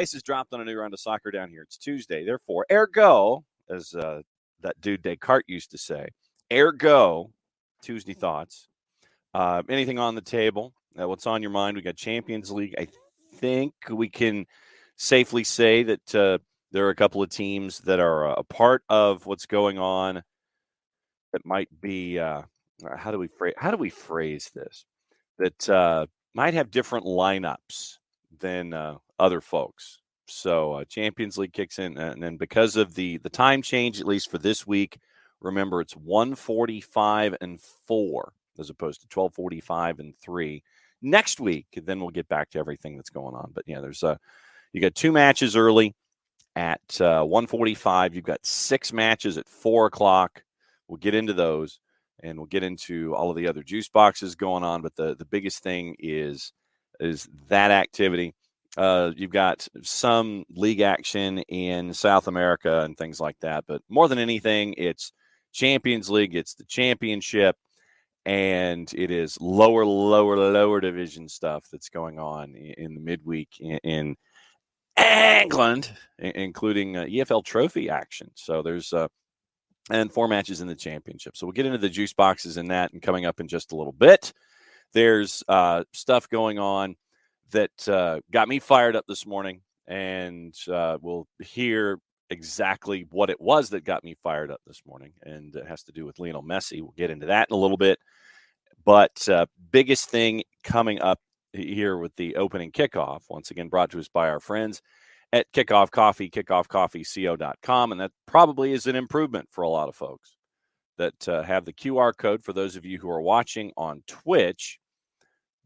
bases dropped on a new round of soccer down here. It's Tuesday. Therefore, ergo, as that dude Descartes used to say, ergo, Tuesday thoughts. Anything on the table? What's on your mind? We got Champions League. I think we can safely say that there are a couple of teams that are a part of what's going on that might be how do we phrase this? That might have different lineups than other folks. So Champions League kicks in, and then because of the time change, at least for this week, remember it's 1:45 and 4 as opposed to 12:45 and 3. Next week, then we'll get back to everything that's going on. But yeah, there's you got 2 matches early at 1:45. You've got 6 matches at 4 o'clock. We'll get into those, and we'll get into all of the other juice boxes going on. But the biggest thing is that activity. You've got some league action in South America and things like that. But more than anything, it's Champions League. It's the championship, and it is lower division stuff that's going on in the midweek in England, including EFL Trophy action. So there's and 4 matches in the championship. So we'll get into the juice boxes in that, and coming up in just a little bit. There's stuff going on that got me fired up this morning, and we'll hear exactly what it was that got me fired up this morning, and it has to do with Lionel Messi. We'll get into that in a little bit. But biggest thing coming up here with the opening kickoff, once again brought to us by our friends at Kickoff Coffee, kickoffcoffeeco.com. And that probably is an improvement for a lot of folks that have the QR code. For those of you who are watching on Twitch,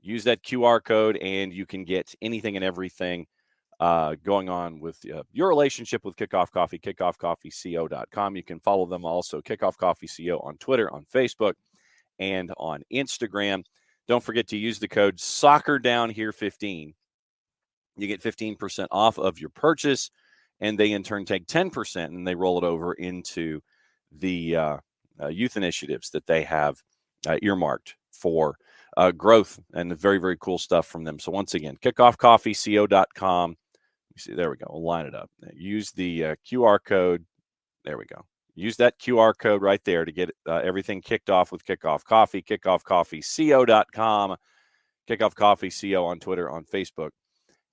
use that QR code and you can get anything and everything going on with your relationship with Kickoff Coffee, kickoffcoffeeco.com. You can follow them also, Kickoff Coffee CO, on Twitter, on Facebook, and on Instagram. Don't forget to use the code SoccerDownHere15. You get 15% off of your purchase, and they in turn take 10% and they roll it over into the youth initiatives that they have earmarked for growth, and very, very cool stuff from them. So once again, kickoffcoffeeco.com. See, there we go. We'll line it up. Use the QR code. There we go. Use that QR code right there to get everything kicked off with Kickoff Coffee, kickoffcoffeeco.com, Kickoff Coffee CO on Twitter, on Facebook,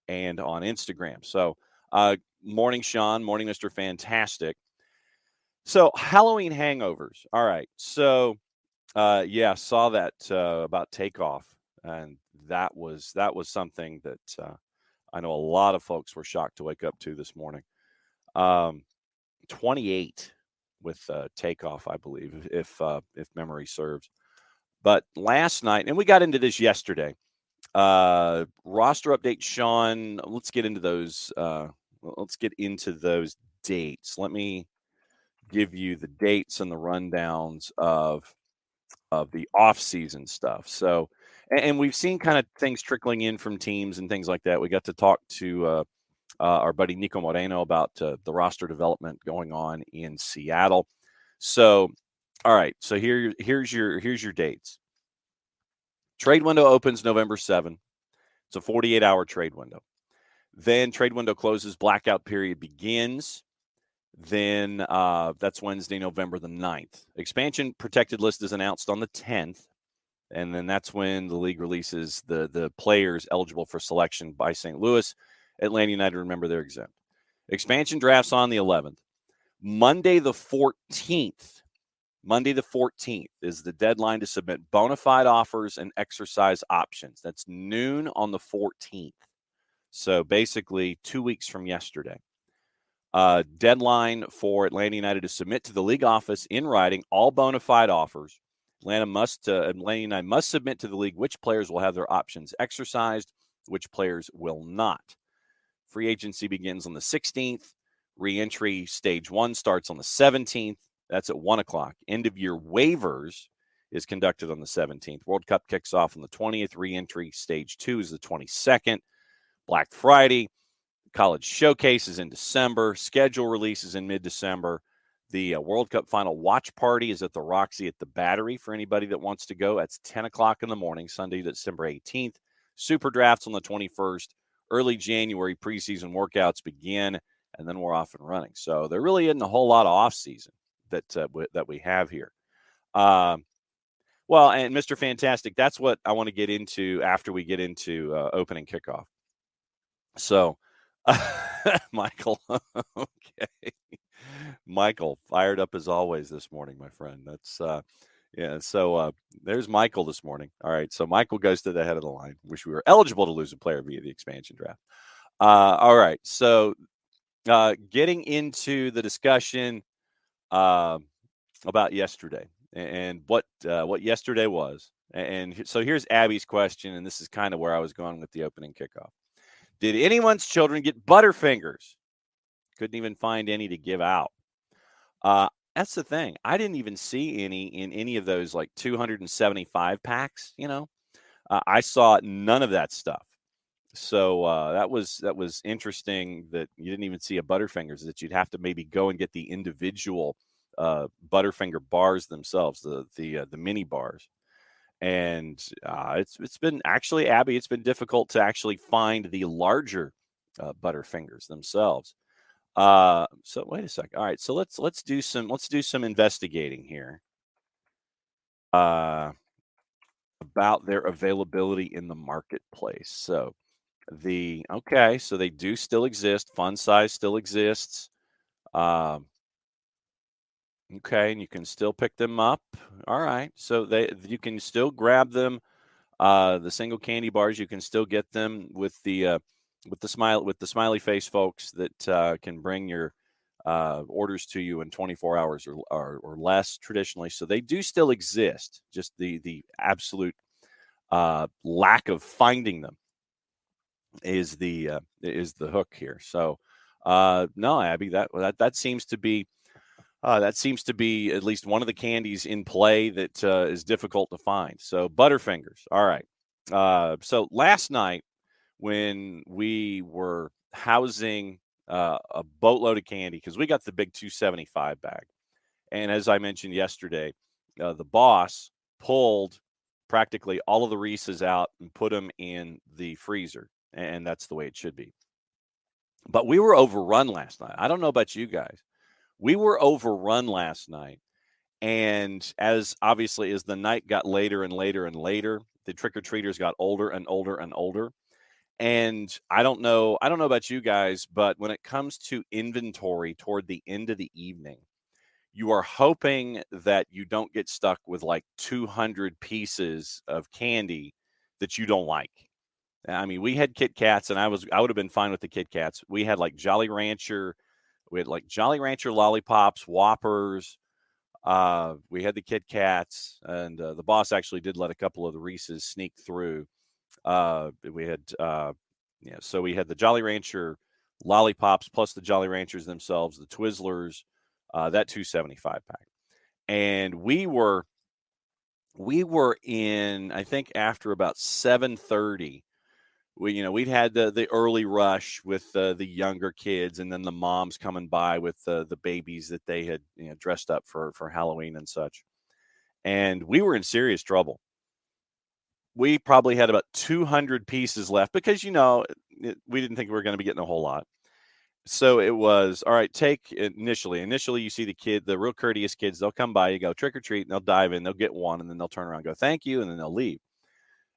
and on Instagram. So morning, Sean. Morning, Mr. Fantastic. So Halloween hangovers. All right. So yeah, saw that about Takeoff, and that was something that I know a lot of folks were shocked to wake up to this morning. 28 with Takeoff, I believe, if memory serves. But last night, and we got into this yesterday, roster update, Sean. Let's get into those. Let's get into those dates. Let me give you the dates and the rundowns of the off-season stuff. So, and we've seen kind of things trickling in from teams and things like that. We got to talk to our buddy Nico Moreno about the roster development going on in Seattle. So, all right. So here's your dates. Trade window opens November 7. It's a 48-hour trade window. Then trade window closes. Blackout period begins. Then that's Wednesday, November the 9th. Expansion protected list is announced on the 10th. And then that's when the league releases the players eligible for selection by St. Louis. Atlanta United, remember, they're exempt. Expansion drafts on the 11th. Monday the 14th. Monday the 14th is the deadline to submit bona fide offers and exercise options. That's noon on the 14th. So basically 2 weeks from yesterday. Deadline for Atlanta United to submit to the league office in writing all bona fide offers. Atlanta United must submit to the league which players will have their options exercised, which players will not. Free agency begins on the 16th. Re-entry stage 1 starts on the 17th. That's at 1 o'clock. End of year waivers is conducted on the 17th. World Cup kicks off on the 20th. Re-entry stage 2 is the 22nd. Black Friday. College showcase is in December. Schedule releases in mid-December. The World Cup final watch party is at the Roxy at the Battery for anybody that wants to go. That's 10 o'clock in the morning, Sunday, December 18th. Super drafts on the 21st. early January, preseason workouts begin, and then we're off and running. So there really isn't a whole lot of off season that we have here. Well, and Mr. Fantastic, that's what I want to get into after we get into opening kickoff. So, Michael, okay. Michael, fired up as always this morning, my friend. That's yeah. So there's Michael this morning. All right. So Michael goes to the head of the line. Wish we were eligible to lose a player via the expansion draft. All right. So getting into the discussion about yesterday and what yesterday was. And so here's Abby's question, and this is kind of where I was going with the opening kickoff. Did anyone's children get Butterfingers? Couldn't even find any to give out. That's the thing. I didn't even see any in any of those like 275 packs. I saw none of that stuff. So that was interesting that you didn't even see a Butterfingers. That you'd have to maybe go and get the individual Butterfinger bars themselves, the mini bars. And it's been actually, Abby, it's been difficult to actually find the larger Butterfingers themselves. So wait a second. All right, so let's do some investigating here about their availability in the marketplace. So so they do still exist. Fun size still exists. Okay, and you can still pick them up. All right, so you can still grab them. The single candy bars, you can still get them with the smiley face folks that can bring your orders to you in 24 hours or less traditionally. So they do still exist. Just the absolute lack of finding them is the hook here. So no, Abby, that seems to be. That seems to be at least one of the candies in play that is difficult to find. So Butterfingers. All right. So last night when we were housing a boatload of candy, because we got the big 275 bag. And as I mentioned yesterday, the boss pulled practically all of the Reese's out and put them in the freezer. And that's the way it should be. But we were overrun last night. I don't know about you guys. We were overrun last night, and as the night got later and later and later, the trick-or-treaters got older and older and older. And I don't know about you guys, but when it comes to inventory toward the end of the evening, you are hoping that you don't get stuck with like 200 pieces of candy that you don't like. I mean, we had Kit Kats, and I would have been fine with the Kit Kats. We had like Jolly Rancher. We had like Jolly Rancher lollipops, Whoppers. We had the Kit Kats, and the boss actually did let a couple of the Reese's sneak through. We had, so we had the Jolly Rancher lollipops plus the Jolly Ranchers themselves, the Twizzlers, that 275 pack, and we were in, I think after about 7:30. We'd had the early rush with the younger kids, and then the moms coming by with the babies that they had dressed up for Halloween and such. And we were in serious trouble. We probably had about 200 pieces left because we didn't think we were going to be getting a whole lot. So it was all right. Take initially, you see the real courteous kids. They'll come by, you go trick or treat, and they'll dive in, they'll get one, and then they'll turn around, and go thank you, and then they'll leave.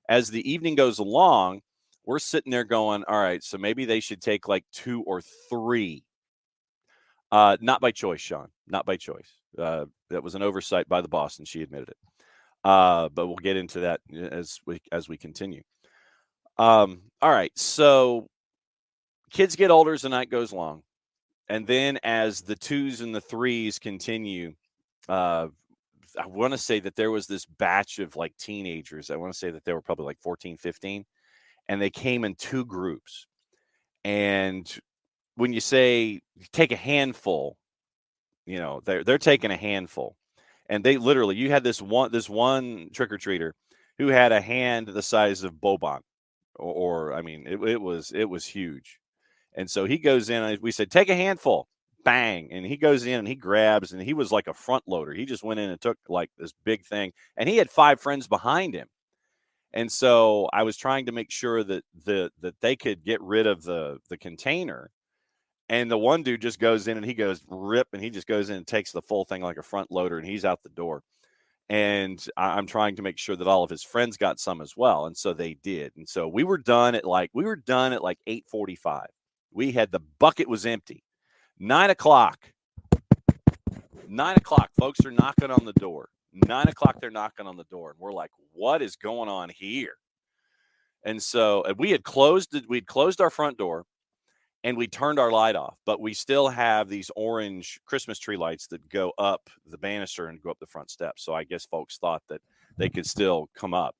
As the evening goes along, we're sitting there going, all right, so maybe they should take like 2 or 3. Not by choice, Sean. Not by choice. That was an oversight by the boss, and she admitted it. But we'll get into that as we continue. All right, so kids get older as the night goes along. And then as the 2s and the 3s continue, I want to say that there was this batch of like teenagers. I want to say that they were probably like 14, 15. And they came in 2 groups. And when you say take a handful, they're taking a handful. And they literally, you had this one trick-or-treater who had a hand the size of Boban. Or I mean, it was huge. And so he goes in, and we said, take a handful. Bang. And he goes in and he grabs, and he was like a front loader. He just went in and took like this big thing. And he had 5 friends behind him. And so I was trying to make sure that that they could get rid of the container. And the one dude just goes in and he goes rip, and he just goes in and takes the full thing like a front loader, and he's out the door. And I'm trying to make sure that all of his friends got some as well, and so they did. And so we were done at like 8:45. We had the bucket was empty. 9:00. 9:00. Folks are knocking on the door. 9:00. They're knocking on the door, and we're like, "What is going on here?" And so we'd closed our front door, and we turned our light off, but we still have these orange Christmas tree lights that go up the banister and go up the front steps. So I guess folks thought that they could still come up.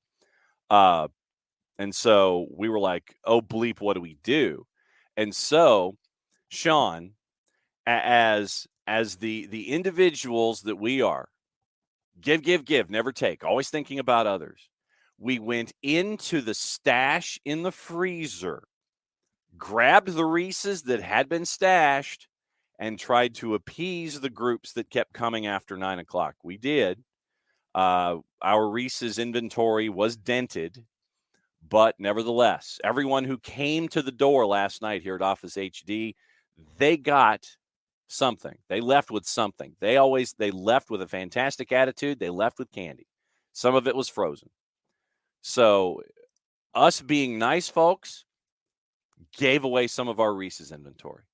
And so we were like, oh, bleep, what do we do? And so, Sean, as the individuals that we are, give, never take, always thinking about others, we went into the stash in the freezer, grabbed the Reese's that had been stashed, and tried to appease the groups that kept coming after 9:00. We did. Our Reese's inventory was dented, but nevertheless, everyone who came to the door last night here at Office HD, they got something. They left with something. They left with a fantastic attitude. They left with candy. Some of it was frozen. So us being nice folks gave away some of our Reese's inventory.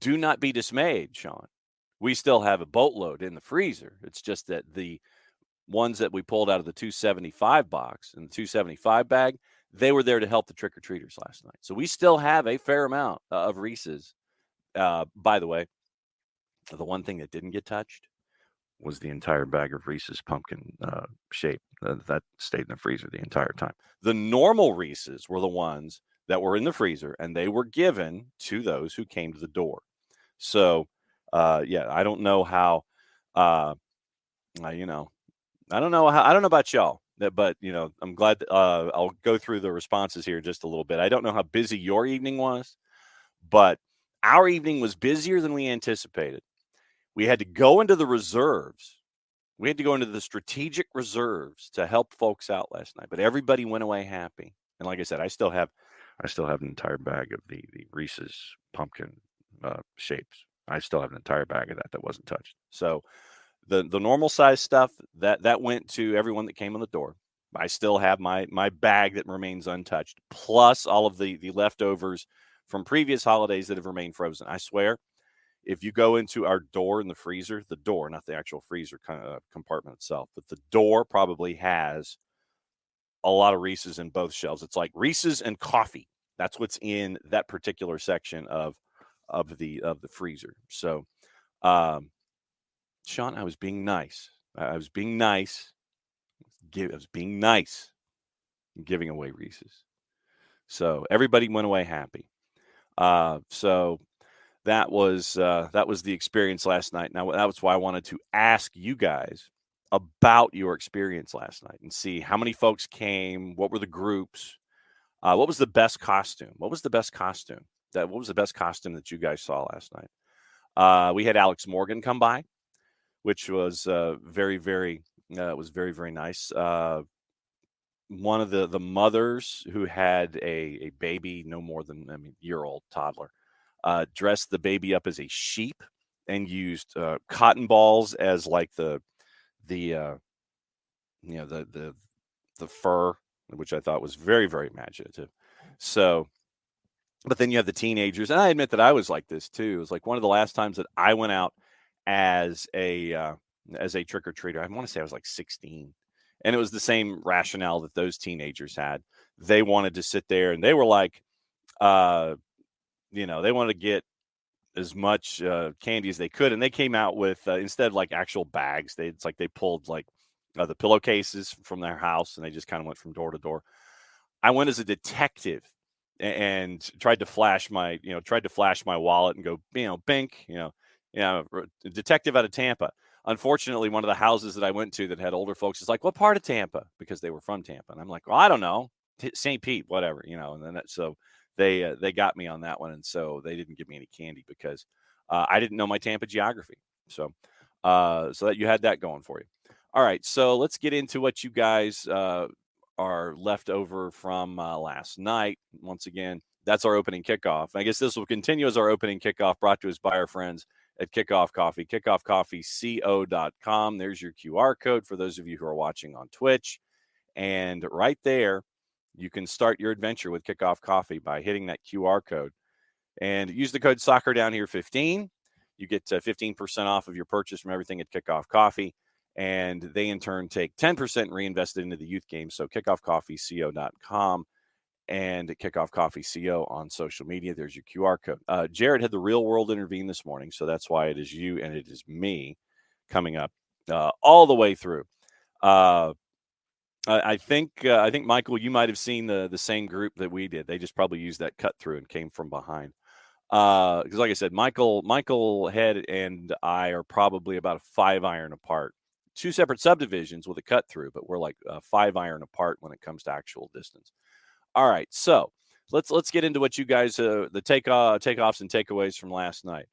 Do not be dismayed, Sean. We still have a boatload in the freezer. It's just that the ones that we pulled out of the 275 box and the 275 bag, they were there to help the trick-or-treaters last night. So we still have a fair amount of Reese's. By the way, the one thing that didn't get touched was the entire bag of Reese's pumpkin shape. That stayed in the freezer the entire time. The normal Reese's were the ones that were in the freezer, and they were given to those who came to the door. So, I don't know how, I don't know about y'all, but, I'm glad that, I'll go through the responses here just a little bit. I don't know how busy your evening was, but our evening was busier than we anticipated. We had to go into the reserves. We had to go into the strategic reserves to help folks out last night, but everybody went away happy. And like I said, I still have an entire bag of the Reese's pumpkin shapes. I still have an entire bag of that wasn't touched. So the normal size stuff that went to everyone that came on the door. I still have my bag that remains untouched, plus all of the leftovers from previous holidays that have remained frozen. I swear, if you go into our door in the freezer, the door, not the actual freezer compartment itself, but the door probably has a lot of Reese's in both shelves. It's like Reese's and coffee. That's what's in that particular section of the freezer. So, Sean, I was being nice. I was being nice. I was being nice, giving away Reese's. So everybody went away happy. So that was the experience last night. Now that was why I wanted to ask you guys about your experience last night and see how many folks came. What were the groups? What was the best costume? What was the best costume that you guys saw last night? We had Alex Morgan come by, which was very, very nice. One of the mothers who had a baby, no more than year-old toddler, dressed the baby up as a sheep and used cotton balls as like the fur, which I thought was very, very imaginative. So, but then you have the teenagers, and I admit that I was like this too. It was like one of the last times that I went out as a trick-or-treater. I want to say I was like 16. And it was the same rationale that those teenagers had. They wanted to sit there, and they were like, they wanted to get as much candy as they could. And they came out with, instead of like actual bags, they pulled like the pillowcases from their house, and they just kind of went from door to door. I went as a detective and tried to flash my wallet and go, bink, detective out of Tampa. Unfortunately, one of the houses that I went to that had older folks is like, what part of Tampa? Because they were from Tampa. And I'm like, well, I don't know. St. Pete, whatever, and then so they got me on that one. And so they didn't give me any candy because I didn't know my Tampa geography. So that you had that going for you. All right. So let's get into what you guys are left over from last night. Once again, that's our opening kickoff. I guess this will continue as our opening kickoff, brought to us by our friends at Kickoff Coffee, kickoffcoffeeco.com. There's your QR code for those of you who are watching on Twitch. And right there, you can start your adventure with Kickoff Coffee by hitting that QR code. And use the code SoccerDownHere15. You get 15% off of your purchase from everything at Kickoff Coffee. And they, in turn, take 10% and reinvest it into the youth game. So kickoffcoffeeco.com and Kickoff Coffee CO on social media. There's your QR code. Jared had the real world intervene this morning, so that's why it is you and it is me coming up all the way through. I think Michael, you might have seen the same group that we did. They just probably used that cut through and came from behind. Because like I said, Michael Head and I are probably about a 5-iron apart. 2 separate subdivisions with a cut through, but we're like 5-iron apart when it comes to actual distance. All right, so let's get into what you guys the takeoffs and takeaways from last night.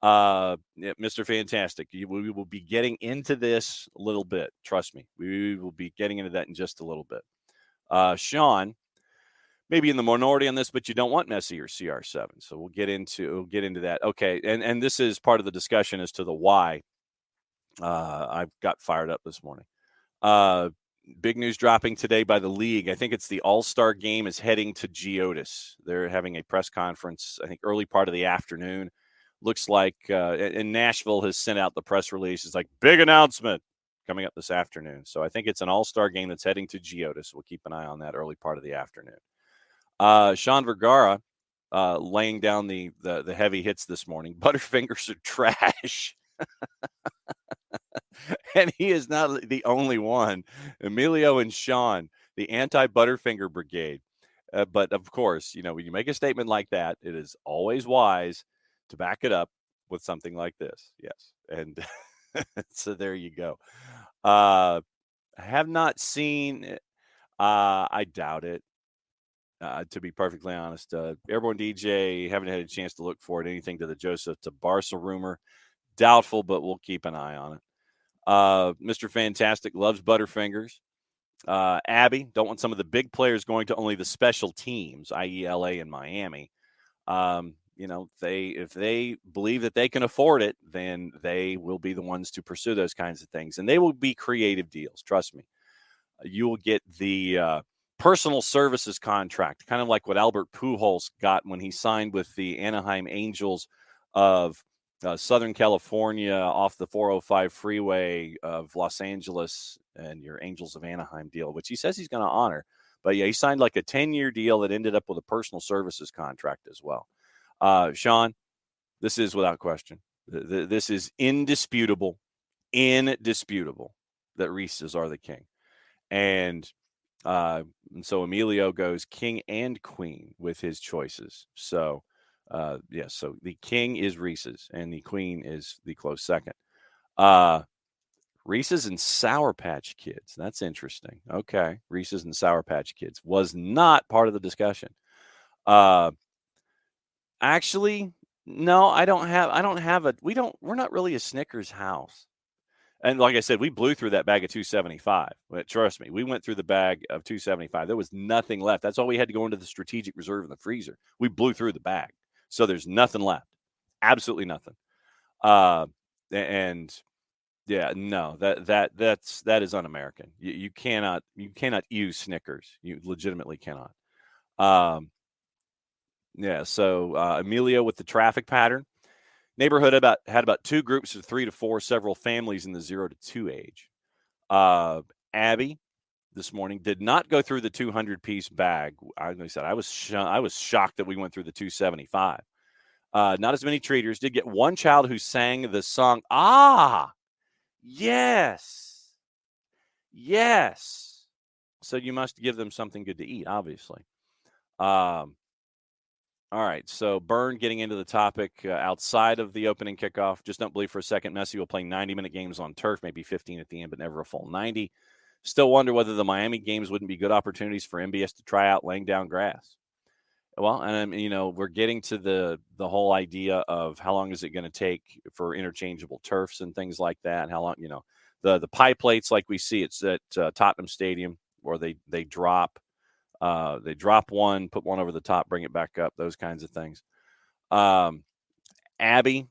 Mr. Fantastic, we will be getting into this a little bit. Trust me, we will be getting into that in just a little bit. Sean, maybe in the minority on this, but you don't want Messi or CR7, so we'll get into that. Okay, and this is part of the discussion as to the why I got fired up this morning. Big news dropping today by the league. I think it's the All-Star game is heading to Geodis. They're having a press conference, I think, early part of the afternoon. Looks like, and Nashville has sent out the press release. It's like, big announcement coming up this afternoon. So I think it's an All-Star game that's heading to Geodis. We'll keep an eye on that early part of the afternoon. Sean Vergara laying down the heavy hits this morning. Butterfingers are trash. And he is not the only one. Emilio and Sean, the anti-Butterfinger brigade. But of course, when you make a statement like that, it is always wise to back it up with something like this. Yes. And so there you go. I have not seen, I doubt it. To be perfectly honest, Airborne DJ, haven't had a chance to look for it. Anything to the Joseph to Barca rumor. Doubtful, but we'll keep an eye on it. Mr. Fantastic loves Butterfingers. Abby, don't want some of the big players going to only the special teams, i.e. LA and Miami. If they believe that they can afford it, then they will be the ones to pursue those kinds of things. And they will be creative deals. Trust me. You will get the personal services contract, kind of like what Albert Pujols got when he signed with the Anaheim Angels of Southern California off the 405 freeway of Los Angeles, and your Angels of Anaheim deal, which he says he's going to honor. But yeah, he signed like a 10-year deal that ended up with a personal services contract as well. Sean, this is without question. This is indisputable that Reese's are the king. And so Emilio goes king and queen with his choices. So, so the king is Reese's and the queen is the close second. Reese's and Sour Patch Kids. That's interesting. Okay. Reese's and Sour Patch Kids was not part of the discussion. Actually, no, we're not really a Snickers house. And like I said, we blew through that bag of 275. But trust me, we went through the bag of 275. There was nothing left. That's all we had to go into the strategic reserve in the freezer. We blew through the bag. So there's nothing left. Absolutely nothing. That is un-American. You cannot use Snickers. You legitimately cannot. So Emilio with the traffic pattern. Neighborhood had about 2 groups of 3 to 4, several families in the 0 to 2 age. Abby this morning did not go through the 200-piece bag. I said I was shocked that we went through the 275. Not as many treaters. Did get one child who sang the song. Yes. So you must give them something good to eat, obviously. All right, so Byrne getting into the topic outside of the opening kickoff. Just don't believe for a second Messi will play 90-minute games on turf, maybe 15 at the end, but never a full 90. Still wonder whether the Miami games wouldn't be good opportunities for MBS to try out laying down grass. Well, and we're getting to the whole idea of how long is it going to take for interchangeable turfs and things like that. How long, the pie plates like we see it's at Tottenham Stadium or they drop one, put one over the top, bring it back up, those kinds of things. Abby,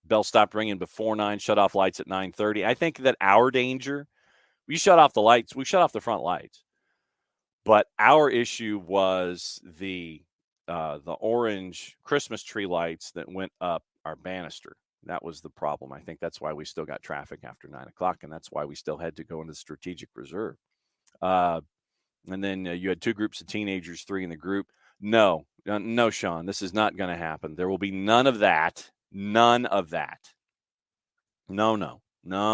bell stopped ringing before 9, shut off lights at 9:30. I think that our danger, we shut off the lights, we shut off the front lights, but our issue was the orange Christmas tree lights that went up our banister. That was the problem. I think that's why we still got traffic after 9 o'clock, and that's why we still had to go into the strategic reserve. And then you had 2 groups of teenagers, 3 in the group. No, Sean, this is not going to happen. There will be none of that. None of that. No.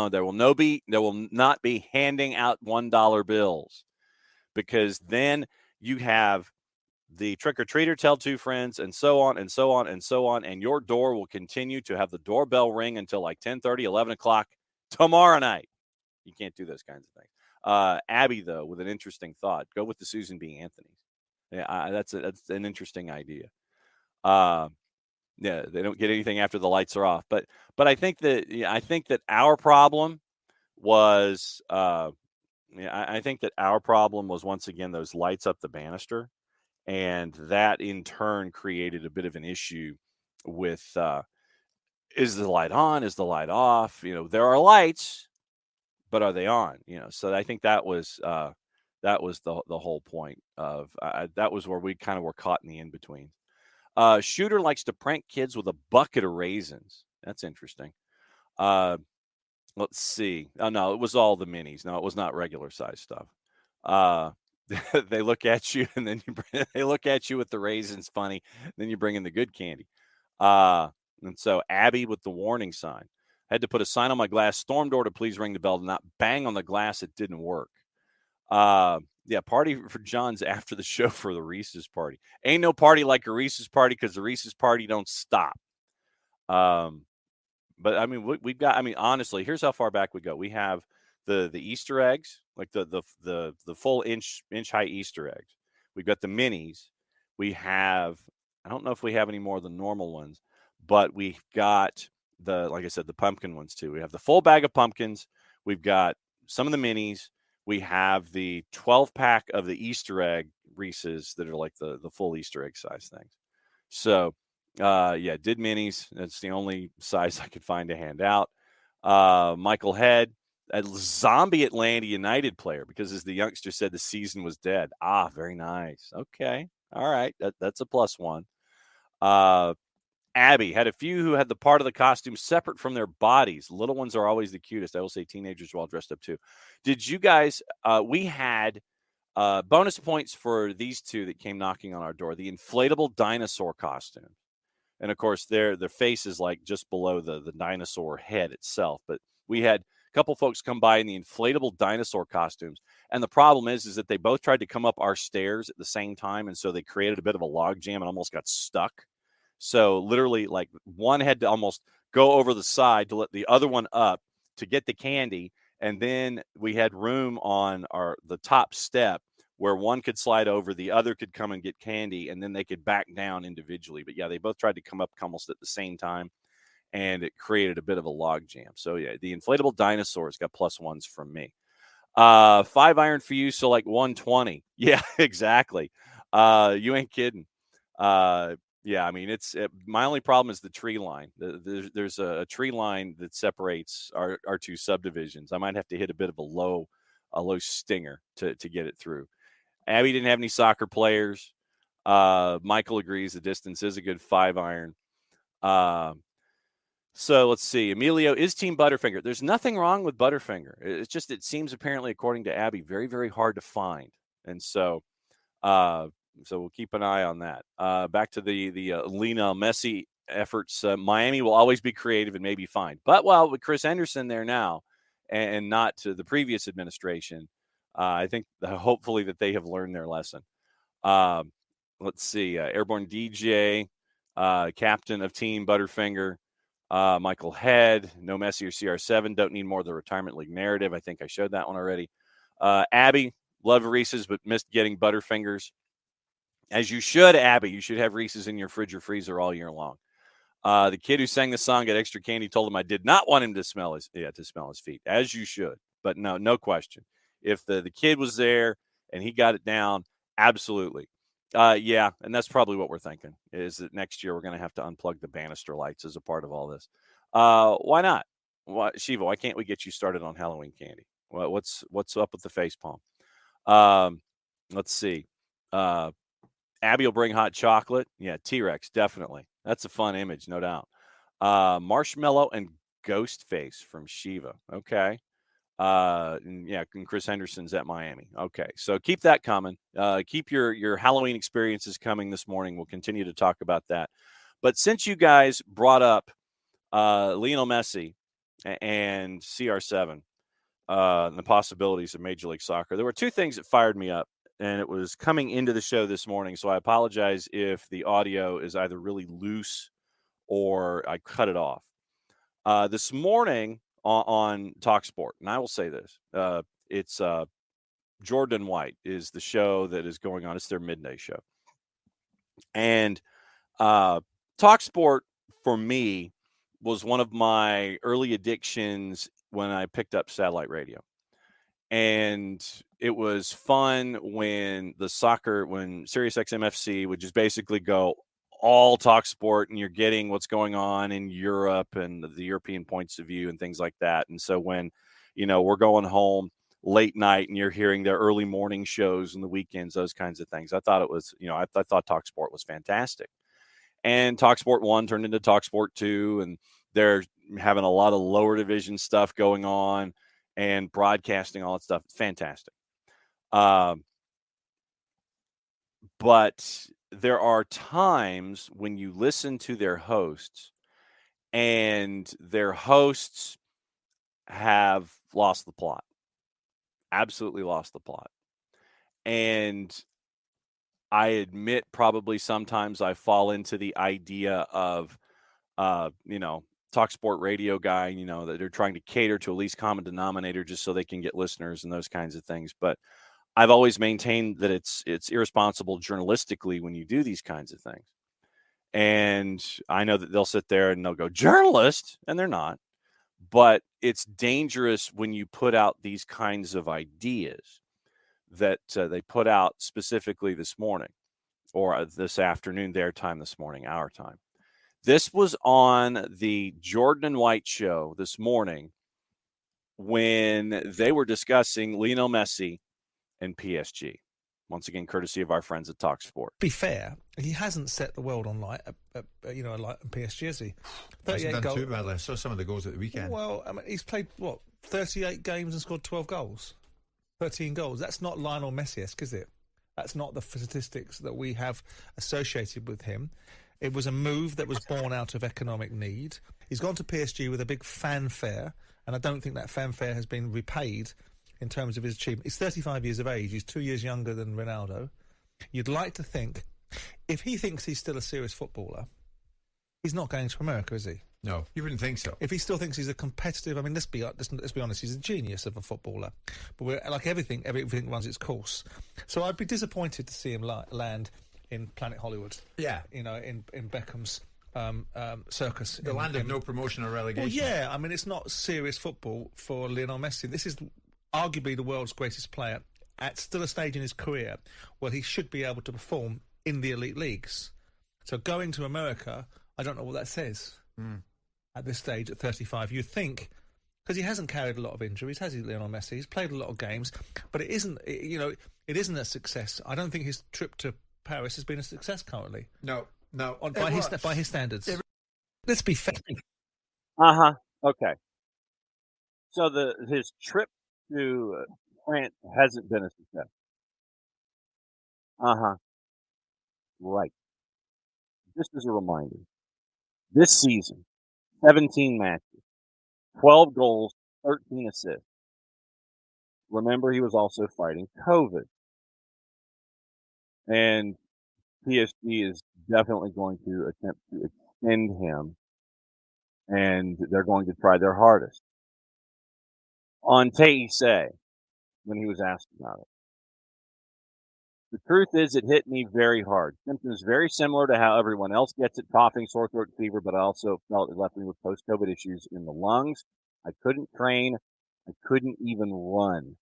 There will not be handing out $1 bills, because then you have the trick-or-treater tell 2 friends, and so on, and so on, and so on, and your door will continue to have the doorbell ring until like 10:30, 11 o'clock tomorrow night. You can't do those kinds of things. Abby, though, with an interesting thought, go with the Susan B. Anthony's. Yeah, that's an interesting idea. Yeah, they don't get anything after the lights are off. But I think that our problem was I think that our problem was, once again, those lights up the banister, and that in turn created a bit of an issue with is the light on, is the light off? There are lights, but are they on? So I think that was the whole point of that was where we kind of were caught in the in between. Shooter likes to prank kids with a bucket of raisins. That's interesting. Let's see. Oh, no, it was all the minis. No, it was not regular size stuff. They look at you, and then they look at you with the raisins funny. Then you bring in the good candy. And so Abby with the warning sign. Had to put a sign on my glass storm door to please ring the bell, to not bang on the glass. It didn't work. Yeah, party for John's after the show for the Reese's party. Ain't no party like a Reese's party, because the Reese's party don't stop. But I mean, we've got. I mean, honestly, here's how far back we go. We have the Easter eggs, like the full inch high Easter eggs. We've got the minis. We have. I don't know if we have any more of the normal ones, but we've got like I said, the pumpkin ones too. We have the full bag of pumpkins. We've got some of the minis. We have the 12-pack of the Easter egg Reese's that are like the full Easter egg size things. So, yeah, did minis. That's the only size I could find to hand out. Michael Head, a zombie Atlanta United player, because as the youngster said, the season was dead. Ah, very nice. Okay. All right. That's a +1. Abby had a few who had the part of the costume separate from their bodies. Little ones are always the cutest. I will say teenagers were all dressed up too. Did you guys, we had bonus points for these 2 that came knocking on our door, the inflatable dinosaur costume. And of course, their face is like just below the dinosaur head itself. But we had a couple folks come by in the inflatable dinosaur costumes. And the problem is that they both tried to come up our stairs at the same time. And so they created a bit of a log jam and almost got stuck. So literally, like, one had to almost go over the side to let the other one up to get the candy. And then we had room on the top step where one could slide over, the other could come and get candy, and then they could back down individually. But yeah, they both tried to come up almost at the same time, and it created a bit of a log jam. So yeah, the inflatable dinosaurs got +1s from me. 5-iron for you, so like 120. Yeah, exactly. You ain't kidding. Yeah, I mean, my only problem is the tree line. There's a tree line that separates our 2 subdivisions. I might have to hit a bit of a low stinger to get it through. Abby didn't have any soccer players. Michael agrees the distance is a good 5-iron. So let's see. Emilio is Team Butterfinger. There's nothing wrong with Butterfinger. It's just, it seems apparently, according to Abby, very, very hard to find. And so we'll keep an eye on that. Back to the Lionel Messi efforts. Miami will always be creative and maybe find. But, well, with Chris Henderson there now and not to the previous administration, I think hopefully that they have learned their lesson. Let's see. Airborne DJ, captain of Team Butterfinger, Michael Head, no Messi or CR7, don't need more of the retirement league narrative. I think I showed that one already. Abby, love Reese's, but missed getting Butterfingers. As you should, Abby. You should have Reese's in your fridge or freezer all year long. The kid who sang the song got extra candy. Told him I did not want him to smell his feet, as you should. But no question. If the kid was there and he got it down absolutely. Yeah, and that's probably what we're thinking, is that next year we're going to have to unplug the banister lights as a part of all this. Why not? Shiva, why can't we get you started on Halloween candy? What's up with the face palm? Let's see. Abby will bring hot chocolate. Yeah, T-Rex, definitely. That's a fun image, no doubt. Marshmallow and Ghost Face from Shiva. Okay. And Chris Henderson's at Miami. Okay, so keep that coming. Keep your Halloween experiences coming this morning. We'll continue to talk about that. But since you guys brought up Lionel Messi and CR7, and the possibilities of Major League Soccer, there were two things that fired me up, and it was coming into the show this morning. So I apologize if the audio is either really loose or I cut it off. This morning on TalkSport, and I will say this, it's Jordan White is the show that is going on. It's their midday show. And TalkSport, for me, was one of my early addictions when I picked up satellite radio. And it was fun when SiriusXM FC would just basically go all talk sport, and you're getting what's going on in Europe and the European points of view and things like that. And so when, we're going home late night and you're hearing their early morning shows and the weekends, those kinds of things, I thought it was, I thought talk sport was fantastic. And talk sport 1 turned into talk sport 2, and they're having a lot of lower division stuff going on and broadcasting, all that stuff. Fantastic. But there are times when you listen to their hosts and their hosts have lost the plot, absolutely lost the plot. And I admit probably sometimes I fall into the idea of, talk sport radio guy, that they're trying to cater to a least common denominator just so they can get listeners and those kinds of things. But I've always maintained that it's irresponsible journalistically when you do these kinds of things. And I know that they'll sit there and they'll go, journalist, and they're not. But it's dangerous when you put out these kinds of ideas that they put out specifically this morning or this afternoon, their time, this morning, our time. This was on the Jordan and White show this morning when they were discussing Lionel Messi and PSG. Once again, courtesy of our friends at TalkSport. Be fair, he hasn't set the world on light, like PSG, has he? 38 hasn't done too badly. I saw some of the goals at the weekend. Well, I mean, he's played, 38 games and scored 12 goals? 13 goals. That's not Lionel Messi-esque, is it? That's not the statistics that we have associated with him. It was a move that was born out of economic need. He's gone to PSG with a big fanfare, and I don't think that fanfare has been repaid in terms of his achievement. He's 35 years of age. He's 2 years younger than Ronaldo. You'd like to think, if he thinks he's still a serious footballer, he's not going to America, is he? No, you wouldn't think so. If he still thinks he's a competitive, let's be honest, he's a genius of a footballer. But like everything runs its course. So I'd be disappointed to see him land in Planet Hollywood. Yeah. In Beckham's circus. The land of no promotion or relegation. Well, yeah, it's not serious football for Lionel Messi. This is arguably the world's greatest player at still a stage in his career where he should be able to perform in the elite leagues. So going to America, I don't know what that says at this stage at 35. You think, because he hasn't carried a lot of injuries, has he, Lionel Messi? He's played a lot of games, but it isn't a success. I don't think his trip to Paris has been a success currently. No. By his standards. Let's be fair. Okay. So his trip to France hasn't been a success. Right. Just as a reminder, this season, 17 matches, 12 goals, 13 assists. Remember, he was also fighting COVID. And PSG is definitely going to attempt to extend him, and they're going to try their hardest. On Teise, when he was asked about it, the truth is it hit me very hard. Symptoms very similar to how everyone else gets it, coughing, sore throat, fever, but I also felt it left me with post-COVID issues in the lungs. I couldn't train. I couldn't even run.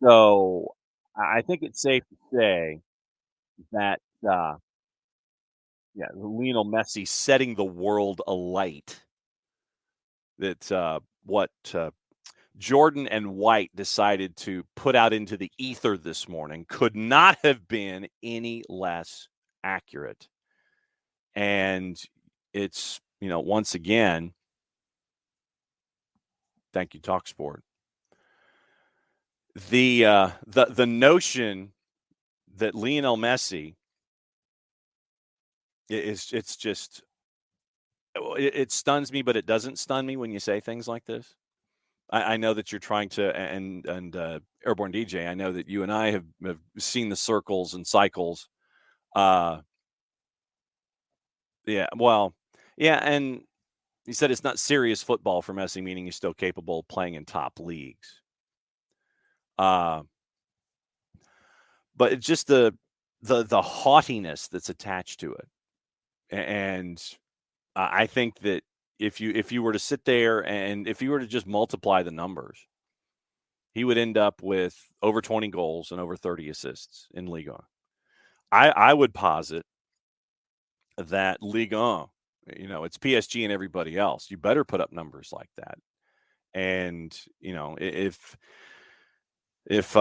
So I think it's safe to say that, Lionel Messi setting the world alight. That what Jordan and White decided to put out into the ether this morning could not have been any less accurate. And it's, once again, thank you, TalkSport. The notion that Lionel Messi it's just it stuns me, but it doesn't stun me when you say things like this. I know that you're trying to, and Airborne DJ, I know that you and I have seen the circles and cycles. Yeah, well, yeah, and he said it's not serious football for Messi, meaning he's still capable of playing in top leagues. But it's just the haughtiness that's attached to it, and I think that if you were to sit there and if you were to just multiply the numbers, he would end up with over 20 goals and over 30 assists in Ligue 1. I would posit that Ligue 1, it's PSG and everybody else. You better put up numbers like that. And, if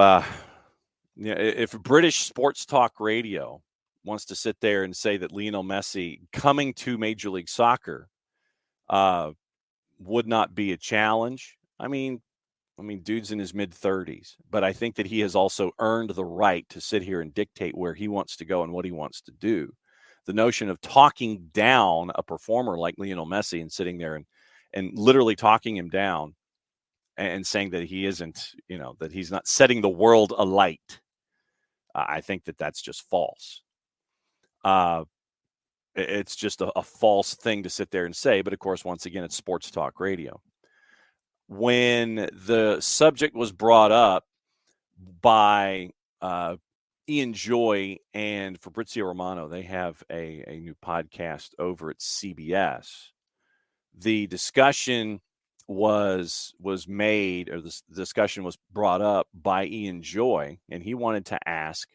British sports talk radio wants to sit there and say that Lionel Messi coming to Major League Soccer would not be a challenge, I mean, dude's in his mid-30s, but I think that he has also earned the right to sit here and dictate where he wants to go and what he wants to do. The notion of talking down a performer like Lionel Messi and sitting there and literally talking him down and saying that he isn't, that he's not setting the world alight, I think that that's just false. It's just a false thing to sit there and say. But, of course, once again, it's sports talk radio. When the subject was brought up by Ian Joy and Fabrizio Romano, they have a new podcast over at CBS. The discussion was made, or the discussion was brought up by Ian Joy, and he wanted to ask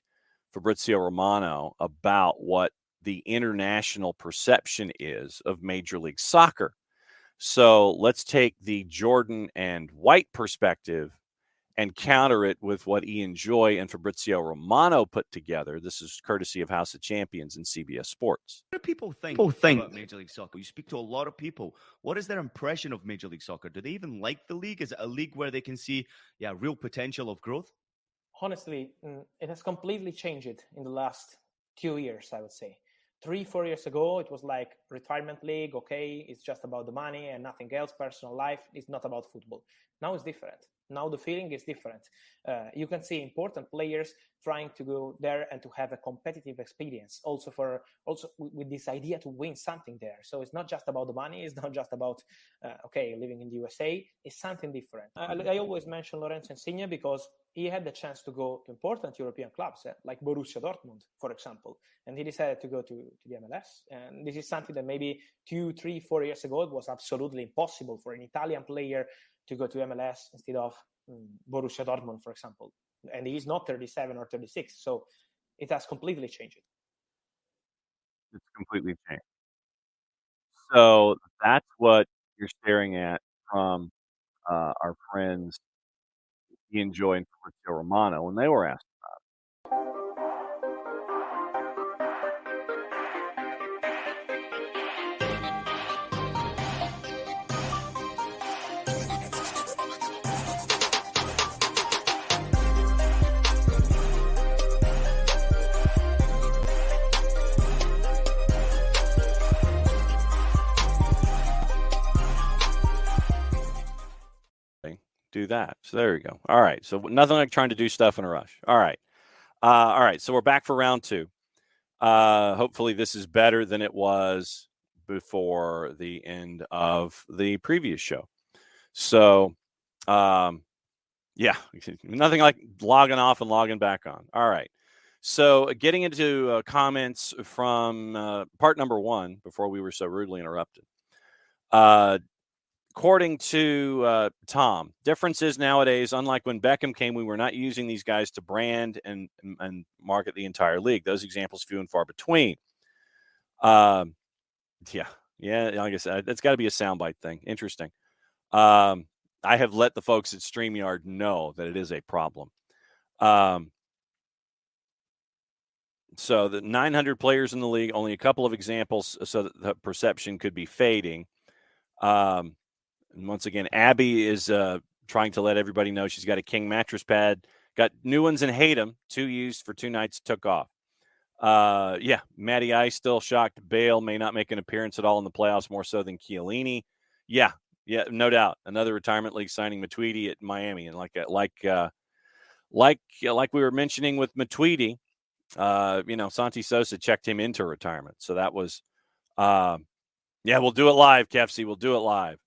Fabrizio Romano about what the international perception is of Major League Soccer. So let's take the Jordan and White perspective and counter it with what Ian Joy and Fabrizio Romano put together. This is courtesy of House of Champions and CBS Sports. What do people think about Major League Soccer? You speak to a lot of people. What is their impression of Major League Soccer? Do they even like the league? Is it a league where they can see, real potential of growth? Honestly, it has completely changed in the last 2 years, I would say. 3-4 years ago, it was like retirement league. Okay, it's just about the money and nothing else. Personal life is not about football. Now it's different. Now the feeling is different. You can see important players trying to go there and to have a competitive experience. Also with this idea to win something there. So it's not just about the money. It's not just about living in the USA. It's something different. I always mention Lorenzo Insigne because he had the chance to go to important European clubs, like Borussia Dortmund, for example, and he decided to go to the MLS. And this is something that maybe 2, 3, 4 years ago, it was absolutely impossible for an Italian player to go to MLS instead of Borussia Dortmund, for example. And he's not 37 or 36, so it has completely changed. It's completely changed. So that's what you're staring at from our friends Ian Joy and Fabrizio Romano when they were asked about it. Do that. So there you go. All right. So nothing like trying to do stuff in a rush. All right. All right. So we're back for round 2. Hopefully this is better than it was before the end of the previous show. So, nothing like logging off and logging back on. All right. So getting into comments from part number 1 before we were so rudely interrupted. according to Tom, difference is nowadays, unlike when Beckham came, we were not using these guys to brand and market the entire league. Those examples few and far between. Yeah, like I said, that's got to be a soundbite thing. Interesting. I have let the folks at StreamYard know that it is a problem. So the 900 players in the league, only a couple of examples, so that the perception could be fading. And once again, Abby is trying to let everybody know she's got a king mattress pad. Got new ones and hate them. 2 used for 2 nights, took off. Yeah, Matty Ice still shocked. Bale may not make an appearance at all in the playoffs, more so than Chiellini. Yeah, no doubt. Another retirement league signing, Matuidi at Miami, and like we were mentioning with Matuidi, Santi Sosa checked him into retirement. So that was, we'll do it live, Kefsey. We'll do it live.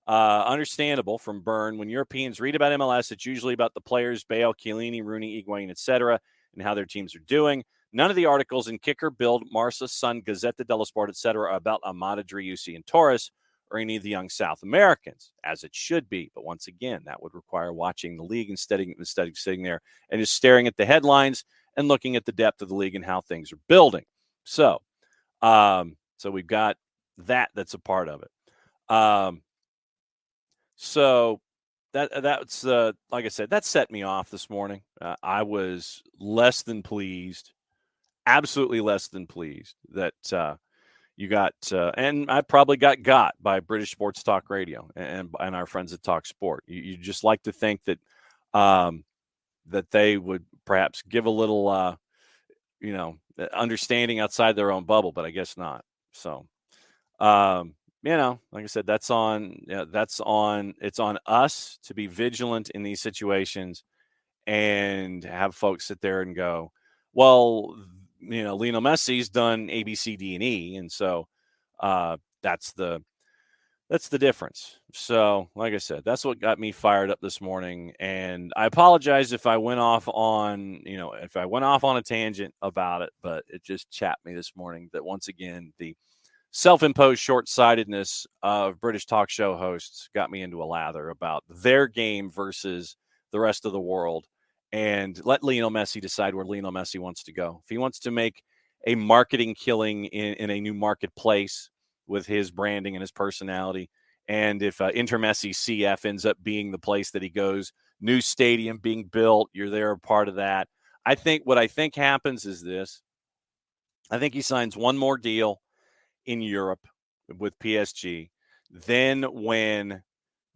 Understandable from Byrne. When Europeans read about MLS, it's usually about the players, Bale, Chiellini, Rooney, Higuain, etc., and how their teams are doing. None of the articles in Kicker, Bild, Marca, Sun, Gazzetta dello Sport, etc., are about Amada, Driussi, and Torres, or any of the young South Americans, as it should be. But once again, that would require watching the league instead of sitting there and just staring at the headlines and looking at the depth of the league and how things are building. So we've got that's a part of it. So that's like I said, that set me off this morning. I was less than pleased, absolutely less than pleased that you got, and I probably got by British Sports Talk Radio and our friends at Talk Sport. You just like to think that that they would perhaps give a little, understanding outside their own bubble, but I guess not. So, like I said, it's on us to be vigilant in these situations and have folks sit there and go, well, Lionel Messi's done A, B, C, D, and E. And so that's the difference. So, like I said, that's what got me fired up this morning. And I apologize if I went off on, a tangent about it, but it just chapped me this morning that once again, the self-imposed short-sightedness of British talk show hosts got me into a lather about their game versus the rest of the world. And let Lionel Messi decide where Lionel Messi wants to go. If he wants to make a marketing killing in a new marketplace with his branding and his personality, and if Inter Messi CF ends up being the place that he goes, new stadium being built, you're there a part of that. What I think happens is this. I think he signs one more deal in Europe with PSG. Then when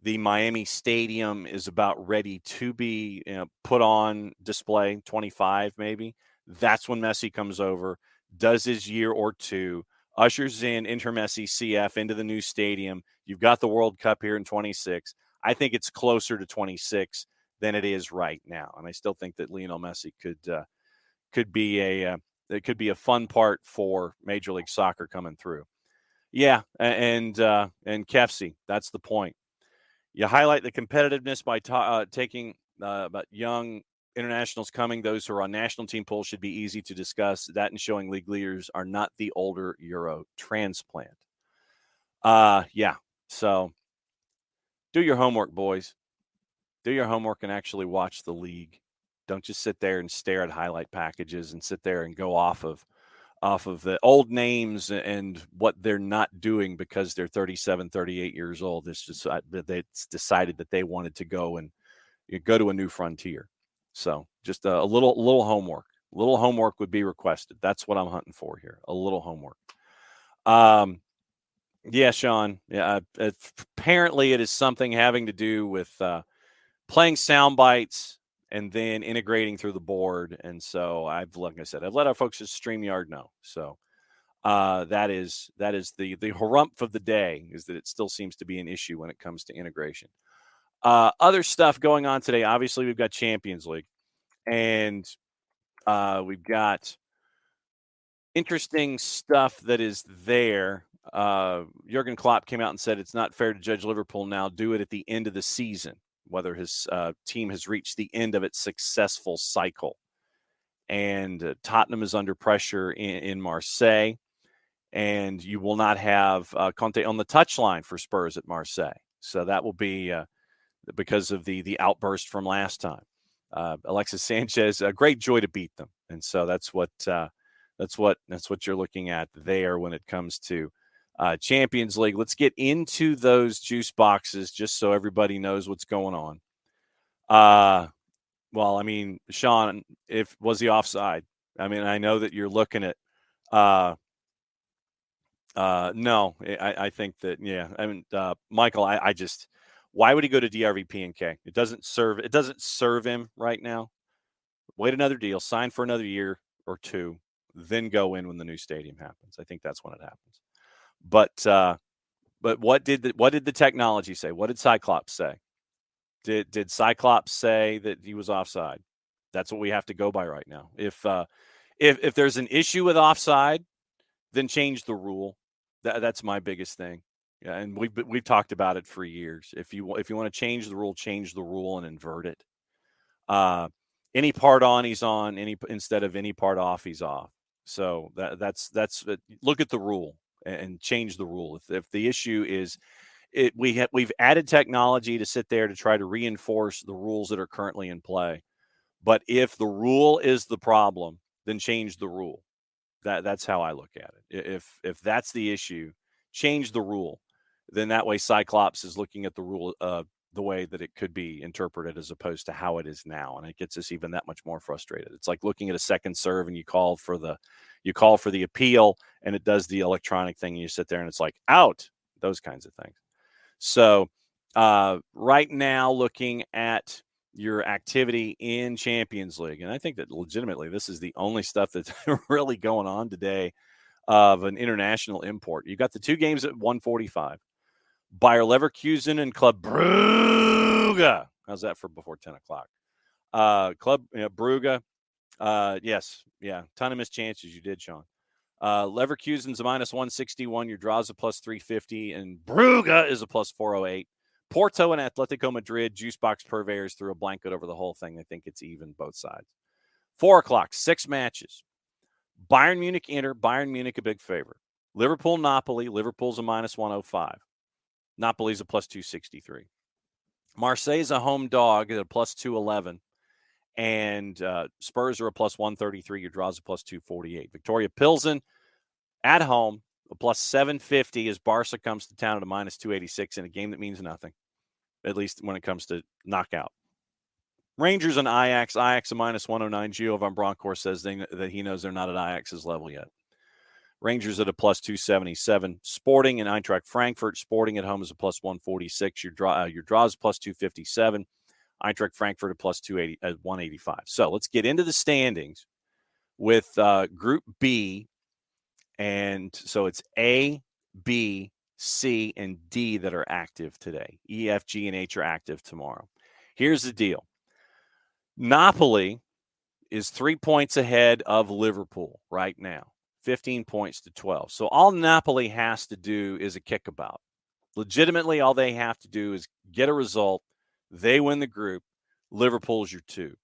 the Miami Stadium is about ready to be put on display, 25 maybe, that's when Messi comes over, does his year or two, ushers in Inter Messi CF into the new stadium. You've got the World Cup here in 26. I think it's closer to 26 than it is right now. And I still think that Lionel Messi could be a fun part for Major League Soccer coming through. Yeah, and Kefsey, that's the point. You highlight the competitiveness by taking about young internationals coming. Those who are on national team pools should be easy to discuss. That and showing league leaders are not the older Euro transplant. Yeah, so do your homework, boys. Do your homework and actually watch the league. Don't just sit there and stare at highlight packages and sit there and go off of the old names and what they're not doing because they're 37, 38 years old. It's just it's decided that they wanted to go and go to a new frontier. So just a little homework. A little homework would be requested. That's what I'm hunting for here. A little homework. Yeah, Sean. Yeah, apparently it is something having to do with playing sound bites and then integrating through the board. And so like I said, I've let our folks at StreamYard know. So that is the harumph of the day, is that it still seems to be an issue when it comes to integration. Other stuff going on today. Obviously, we've got Champions League, and we've got interesting stuff that is there. Jurgen Klopp came out and said it's not fair to judge Liverpool now. Do it at the end of the season, whether his team has reached the end of its successful cycle. And Tottenham is under pressure in Marseille, and you will not have Conte on the touchline for Spurs at Marseille. So that will be because of the outburst from last time. Alexis Sanchez, a great joy to beat them, and so that's what you're looking at there when it comes to Champions League. Let's get into those juice boxes just so everybody knows what's going on. Well, I mean, Sean, was he offside? I mean, I know that you're looking at. No, I think that, yeah. I mean, Michael, I just, why would he go to DRVP&K? It doesn't serve him right now. Wait another deal, sign for another year or two, then go in when the new stadium happens. I think that's when it happens. But what did the technology say? What did Cyclops say? Did Cyclops say that he was offside? That's what we have to go by right now. If there's an issue with offside, then change the rule. That's my biggest thing. Yeah, and we've talked about it for years. If you want to change the rule and invert it. Any part on, he's on. Instead of any part off, he's off. So that's look at the rule and change the rule. If the issue is we've added technology to sit there to try to reinforce the rules that are currently in play. But if the rule is the problem, then change the rule. That's how I look at it. If that's the issue, change the rule. Then that way Cyclops is looking at the rule the way that it could be interpreted as opposed to how it is now, and it gets us even that much more frustrated. It's like looking at a second serve and you call for the appeal and it does the electronic thing and you sit there and it's like out, those kinds of things. So right now, looking at your activity in Champions League, and I think that legitimately this is the only stuff that's really going on today of an international import. You got the two games at 1:45. Bayer Leverkusen and Club Brugge. How's that for before 10 o'clock? Club Brugge. Yes. Yeah. Ton of missed chances. You did, Sean. Leverkusen's a minus 161. Your draw's a plus 350. And Brugge is a plus 408. Porto and Atletico Madrid, juice box purveyors threw a blanket over the whole thing. I think it's even both sides. 4 o'clock, 6 matches. Bayern Munich, Inter. Bayern Munich, a big favorite. Liverpool, Napoli. Liverpool's a minus 105. Napoli's a plus 263. Marseille's a home dog at a plus 211. And Spurs are a plus 133. Your draw's a plus 248. Victoria Pilsen at home, a plus 750 as Barca comes to town at a minus 286 in a game that means nothing, at least when it comes to knockout. Rangers and Ajax. Ajax a minus 109. Gio van Bronckhorst says that he knows they're not at Ajax's level yet. Rangers at a plus 277. Sporting and Eintracht Frankfurt. Sporting at home is a plus 146. Your draw is plus 257. Eintracht Frankfurt at plus 185. So let's get into the standings with Group B. And so it's A, B, C, and D that are active today. E, F, G, and H are active tomorrow. Here's the deal. Napoli is 3 points ahead of Liverpool right now, 15 points to 12. So all Napoli has to do is a kickabout. Legitimately, all they have to do is get a result. They win the group. Liverpool's your 2.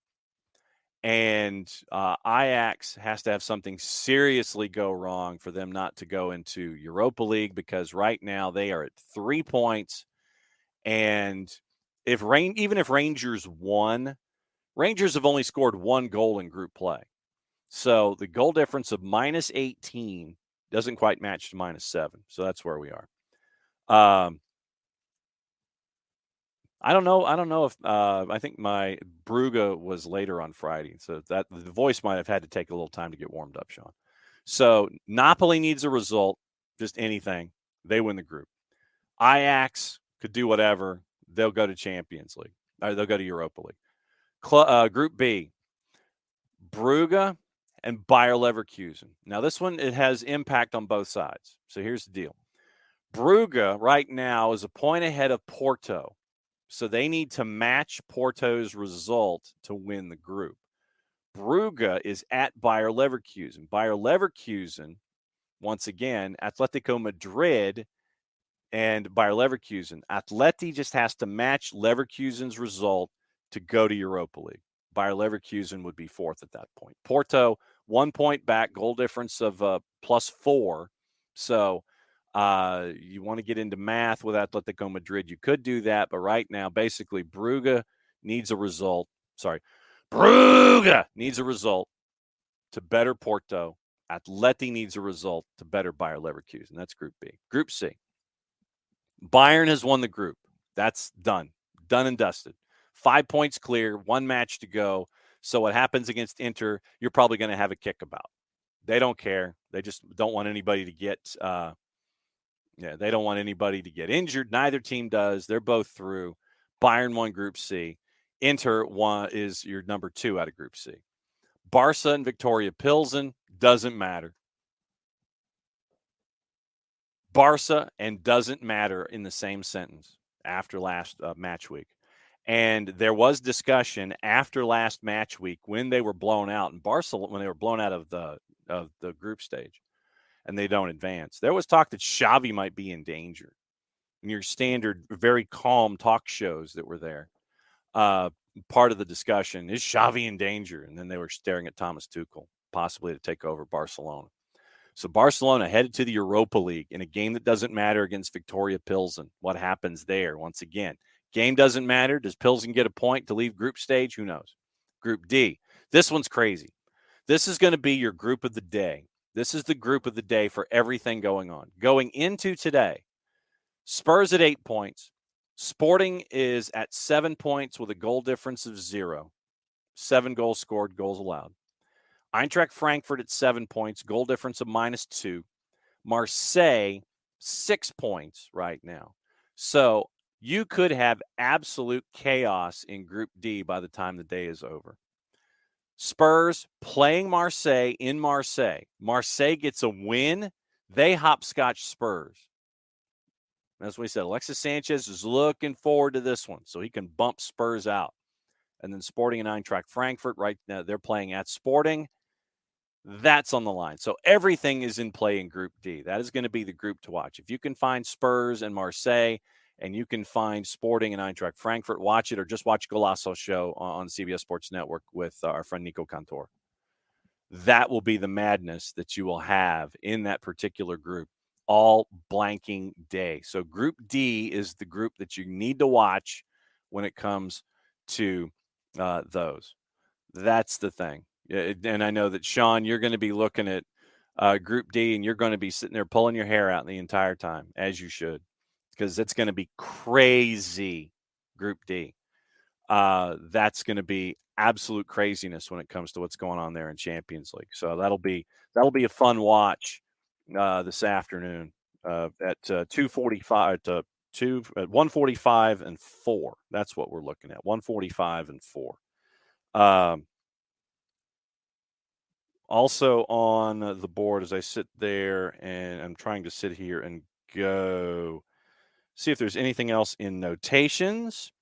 And Ajax has to have something seriously go wrong for them not to go into Europa League, because right now they are at 3 points. And even if Rangers won, Rangers have only scored 1 goal in group play. So the goal difference of minus 18 doesn't quite match to minus 7. So that's where we are. I don't know if I think my Brugge was later on Friday, so that the voice might have had to take a little time to get warmed up, Sean. So Napoli needs a result, just anything. They win the group. Ajax could do whatever. They'll go to Champions League. Or they'll go to Europa League. Group B, Brugge and Bayer Leverkusen. Now this one, it has impact on both sides. So here's the deal. Brugge right now is a point ahead of Porto. So they need to match Porto's result to win the group. Brugge is at Bayer Leverkusen. Bayer Leverkusen, once again, Atletico Madrid and Bayer Leverkusen. Atleti just has to match Leverkusen's result to go to Europa League. Bayer Leverkusen would be 4th at that point. Porto, 1 point back, goal difference of +4. So You want to get into math with Atletico Madrid, you could do that, but right now, basically, Brugge needs a result. Brugge needs a result to better Porto. Atleti needs a result to better Bayer Leverkusen. That's Group B. Group C. Bayern has won the group. That's done. Done and dusted. 5 points clear, 1 match to go. So what happens against Inter, you're probably going to have a kick about. They don't care. They just don't want anybody to get they don't want anybody to get injured. Neither team does. They're both through. Bayern won Group C. Inter is your number 2 out of Group C. Barca and Victoria Pilsen, doesn't matter. Barca and doesn't matter in the same sentence after last match week. And there was discussion after last match week when they were blown out in Barcelona, when they were blown out of the group stage and they don't advance. There was talk that Xavi might be in danger. In your standard, very calm talk shows that were there. Part of the discussion, is Xavi in danger? And then they were staring at Thomas Tuchel, possibly to take over Barcelona. So Barcelona headed to the Europa League in a game that doesn't matter against Victoria Pilsen. What happens there? Once again, game doesn't matter. Does Pilsen get a point to leave group stage? Who knows? Group D. This one's crazy. This is going to be your group of the day. This is the group of the day for everything going on. Going into today, Spurs at 8 points. Sporting is at 7 points with a goal difference of 0. 7 goals scored, goals allowed. Eintracht Frankfurt at 7 points, goal difference of -2. Marseille, 6 points right now. So you could have absolute chaos in Group D by the time the day is over. Spurs playing Marseille in Marseille. Marseille gets a win. They hopscotch Spurs. That's what we said. Alexis Sanchez is looking forward to this one, so he can bump Spurs out. And then Sporting and Eintracht Frankfurt, right now, they're playing at Sporting. That's on the line. So everything is in play in Group D. That is going to be the group to watch. If you can find Spurs and Marseille, and you can find Sporting and Eintracht Frankfurt, watch it, or just watch Golasso Show on CBS Sports Network with our friend Nico Cantor. That will be the madness that you will have in that particular group all blanking day. So Group D is the group that you need to watch when it comes to those. That's the thing. And I know that, Sean, you're going to be looking at Group D, and you're going to be sitting there pulling your hair out the entire time, as you should, because it's going to be crazy, Group D. That's going to be absolute craziness when it comes to what's going on there in Champions League. So that'll be a fun watch this afternoon at 2:45 to 1:45 and 4. That's what we're looking at. 1:45 and 4. Also on the board as I sit there, and I'm trying to sit here and go see if there's anything else in notations.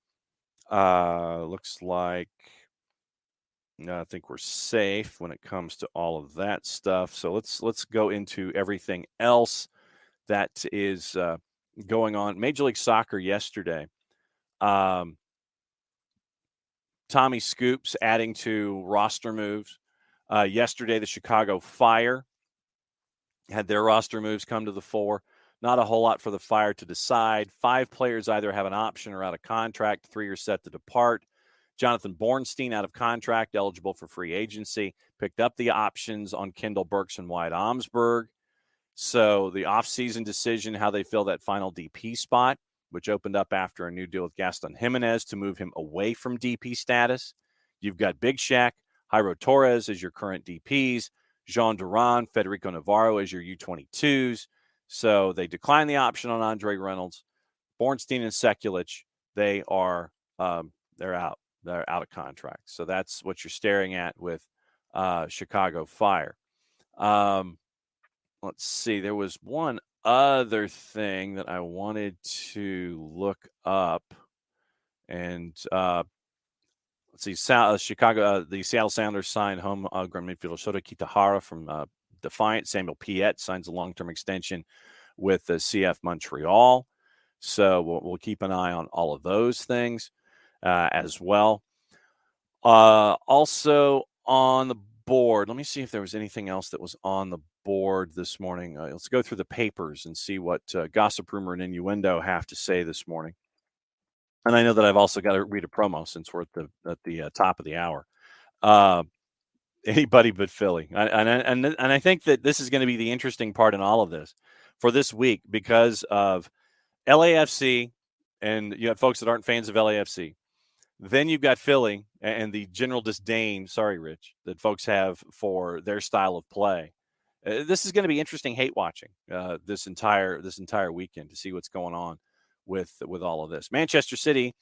Looks like I think we're safe when it comes to all of that stuff. So let's go into everything else that is going on. Major League Soccer yesterday. Tommy Scoops adding to roster moves. Yesterday, the Chicago Fire had their roster moves come to the fore. Not a whole lot for the Fire to decide. 5 players either have an option or out of contract. 3 are set to depart. Jonathan Bornstein out of contract, eligible for free agency. Picked up the options on Kendall Burks and Wyatt Omsberg. So the offseason decision, how they fill that final DP spot, which opened up after a new deal with Gaston Jimenez to move him away from DP status. You've got Big Shaq, Jairo Torres as your current DPs, Jean Duran, Federico Navarro as your U22s. So they declined the option on Andre Reynolds. Bornstein and Sekulic, they're out. They're out of contract. So that's what you're staring at with Chicago Fire. Let's see. There was one other thing that I wanted to look up. And let's see, Chicago, the Seattle Sounders signed home ground midfielder Shota Kitahara from Defiant. Samuel Piette signs a long-term extension with the CF Montreal. So we'll keep an eye on all of those things as well. Also on the board, let me see if there was anything else that was on the board this morning. Let's go through the papers and see what gossip, rumor, and innuendo have to say this morning. And I know that I've also got to read a promo since we're at the top of the hour. Anybody but Philly, and I think that this is going to be the interesting part in all of this for this week because of LAFC, and you have folks that aren't fans of LAFC. Then you've got Philly and the general disdain, sorry, Rich, that folks have for their style of play. This is going to be interesting hate watching this entire weekend to see what's going on with all of this. Manchester City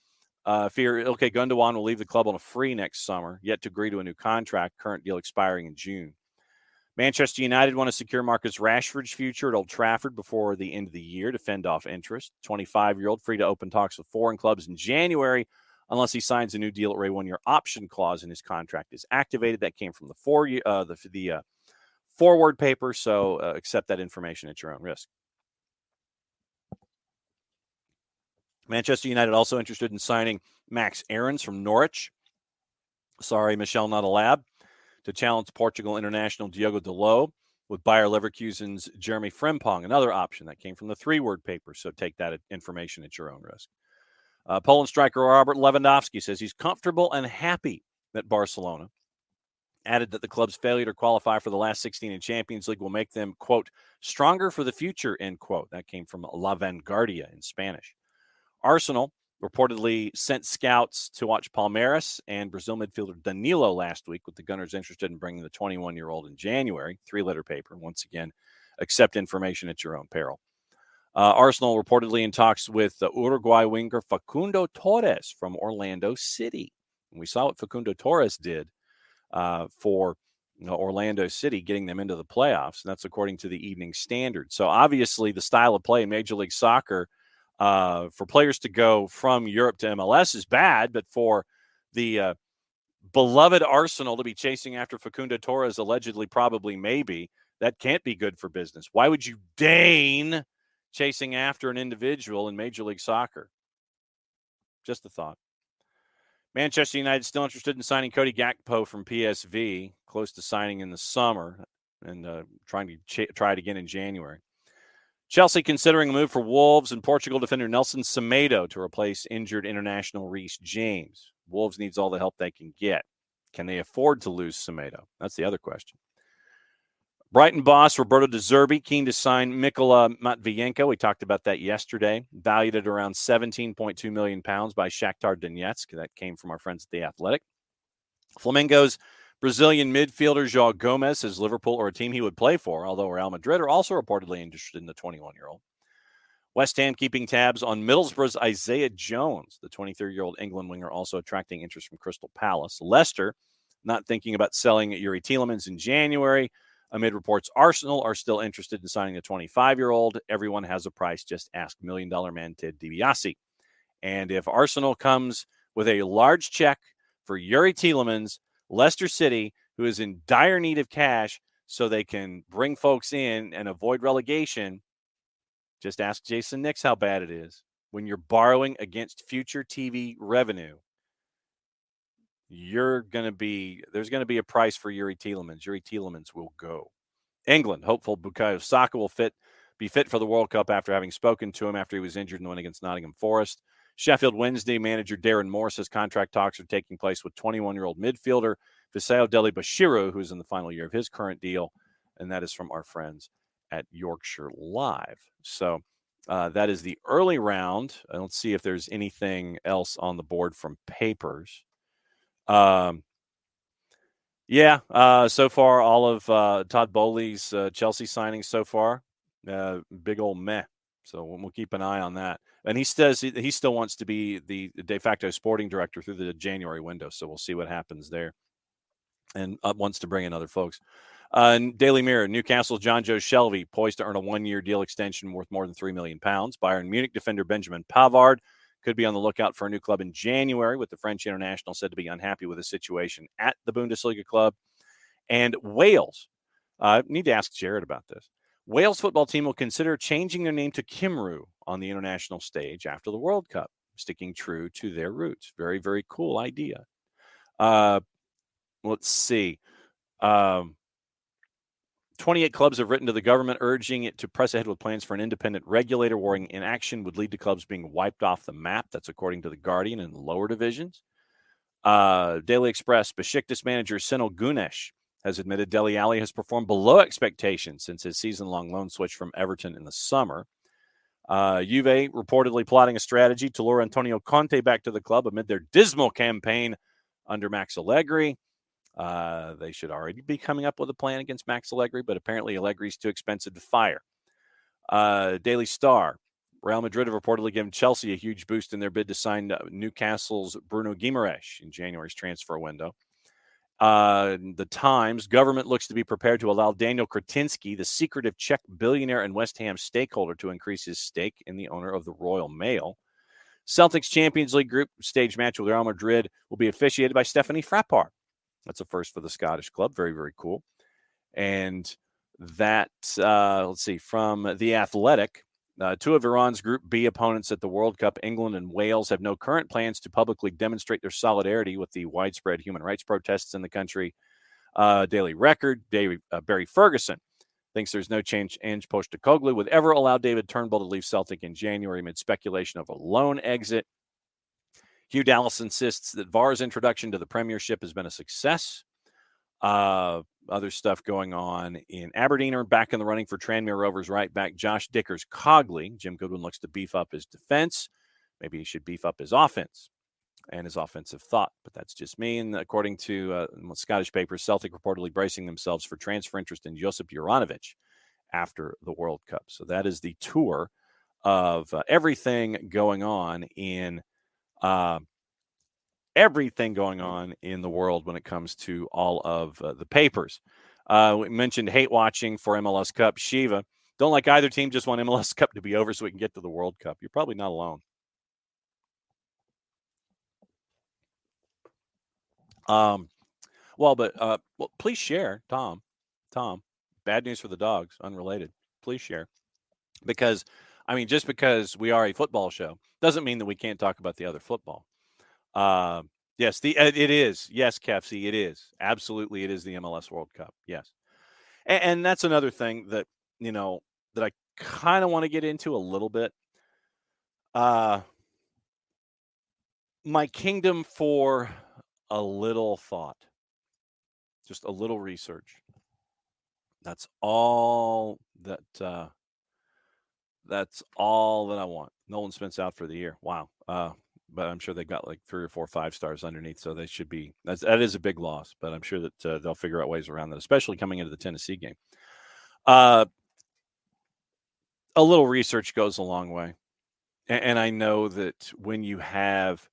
fear Ilkay Gundogan will leave the club on a free next summer, yet to agree to a new contract, current deal expiring in June. Manchester United want to secure Marcus Rashford's future at Old Trafford before the end of the year to fend off interest. 25-year-old free to open talks with foreign clubs in January unless he signs a new deal or a one-year option clause in his contract is activated. That came from the forward paper, so accept that information at your own risk. Manchester United also interested in signing Max Aarons from Norwich. Sorry, Michel, not a lab. To challenge Portugal international Diogo Dalot with Bayer Leverkusen's Jeremy Frimpong, another option that came from the three-word paper, so take that information at your own risk. Poland striker Robert Lewandowski says he's comfortable and happy at Barcelona. Added that the club's failure to qualify for the last 16 in Champions League will make them, quote, stronger for the future, end quote. That came from La Vanguardia in Spanish. Arsenal reportedly sent scouts to watch Palmeiras and Brazil midfielder Danilo last week, with the Gunners interested in bringing the 21-year-old in January. Three-letter paper. Once again, accept information at your own peril. Arsenal reportedly in talks with the Uruguay winger Facundo Torres from Orlando City. And we saw what Facundo Torres did for Orlando City, getting them into the playoffs, and that's according to the Evening Standard. So obviously the style of play in Major League Soccer for players to go from Europe to MLS is bad, but for the beloved Arsenal to be chasing after Facundo Torres, allegedly, probably, maybe, that can't be good for business. Why would you deign chasing after an individual in Major League Soccer? Just a thought. Manchester United still interested in signing Cody Gakpo from PSV, close to signing in the summer, and trying to try it again in January. Chelsea considering a move for Wolves and Portugal defender Nelson Semedo to replace injured international Reece James. Wolves needs all the help they can get. Can they afford to lose Semedo? That's the other question. Brighton boss Roberto De Zerbi keen to sign Mikola Matvienko. We talked about that yesterday. Valued at around £17.2 million by Shakhtar Donetsk. That came from our friends at The Athletic. Flamengo's Brazilian midfielder João Gomes says Liverpool or a team he would play for, although Real Madrid are also reportedly interested in the 21-year-old. West Ham keeping tabs on Middlesbrough's Isaiah Jones, the 23-year-old England winger, also attracting interest from Crystal Palace. Leicester not thinking about selling Yuri Tielemans in January. Amid reports, Arsenal are still interested in signing the 25-year-old. Everyone has a price. Just ask $1 million man Ted DiBiase. And if Arsenal comes with a large check for Yuri Tielemans, Leicester City, who is in dire need of cash so they can bring folks in and avoid relegation, just ask Jason Nix how bad it is. When you're borrowing against future TV revenue, there's going to be a price for Yuri Tielemans. Yuri Tielemans will go. England, hopeful Bukayo Saka will be fit for the World Cup after having spoken to him after he was injured in the win against Nottingham Forest. Sheffield Wednesday manager Darren Moore says contract talks are taking place with 21-year-old midfielder Visao Deli Bashiru, who's in the final year of his current deal, and that is from our friends at Yorkshire Live. So that is the early round. Let's see if there's anything else on the board from papers. So far, all of Todd Bowley's Chelsea signings so far, big old meh. So we'll keep an eye on that. And he says he still wants to be the de facto sporting director through the January window. So we'll see what happens there. And wants to bring in other folks. Daily Mirror, Newcastle's John Joe Shelby poised to earn a one-year deal extension worth more than £3 million. Bayern Munich defender Benjamin Pavard could be on the lookout for a new club in January, with the French international said to be unhappy with the situation at the Bundesliga club. And Wales, I need to ask Jared about this. Wales football team will consider changing their name to Cymru on the international stage after the World Cup, sticking true to their roots. Very, very cool idea. Let's see. 28 clubs have written to the government urging it to press ahead with plans for an independent regulator, warning inaction would lead to clubs being wiped off the map. That's according to The Guardian in the lower divisions. Daily Express, Besiktas manager Senel Gunesh has admitted Dele Alli has performed below expectations since his season-long loan switch from Everton in the summer. Juve reportedly plotting a strategy to lure Antonio Conte back to the club amid their dismal campaign under Max Allegri. They should already be coming up with a plan against Max Allegri, but apparently Allegri's too expensive to fire. Daily Star, Real Madrid have reportedly given Chelsea a huge boost in their bid to sign Newcastle's Bruno Guimaraes in January's transfer window. The Times, government looks to be prepared to allow Daniel Kretinsky, the secretive Czech billionaire and West Ham stakeholder, to increase his stake in the owner of the Royal Mail. Celtics Champions League group stage match with Real Madrid will be officiated by Stephanie Frappart. That's a first for the Scottish club. Very, very cool. And that, let's see, from The Athletic, two of Iran's Group B opponents at the World Cup, England and Wales, have no current plans to publicly demonstrate their solidarity with the widespread human rights protests in the country. Daily Record, Barry Ferguson thinks there's no change. Ange Postecoglou would ever allow David Turnbull to leave Celtic in January amid speculation of a loan exit. Hugh Dallas insists that VAR's introduction to the Premiership has been a success. Other stuff going on in Aberdeen are back in the running for Tranmere Rovers right back Josh Dickers-Cogley. Jim Goodwin looks to beef up his defense. Maybe he should beef up his offense and his offensive thought, but that's just me. And according to Scottish papers, Celtic reportedly bracing themselves for transfer interest in Josip Juranovic after the World Cup. So that is the tour of everything going on in the world when it comes to all of the papers. We mentioned hate watching for MLS Cup. Shiva, don't like either team, just want MLS Cup to be over so we can get to the World Cup. You're probably not alone. Please share, Tom. Bad news for the dogs, unrelated. Please share. Because, just because we are a football show doesn't mean that we can't talk about the other football. Yes, it is. Yes, Kefsey, it is. Absolutely, it is the MLS World Cup. Yes. And that's another thing that, that I kind of want to get into a little bit. My kingdom for a little thought, just a little research. That's all that I want. Nolan Smith's out for the year. Wow. But I'm sure they got like 3 or 4 5-stars underneath, so they should be. That is a big loss, but I'm sure that they'll figure out ways around that, especially coming into the Tennessee game. A little research goes a long way, and I know that when you have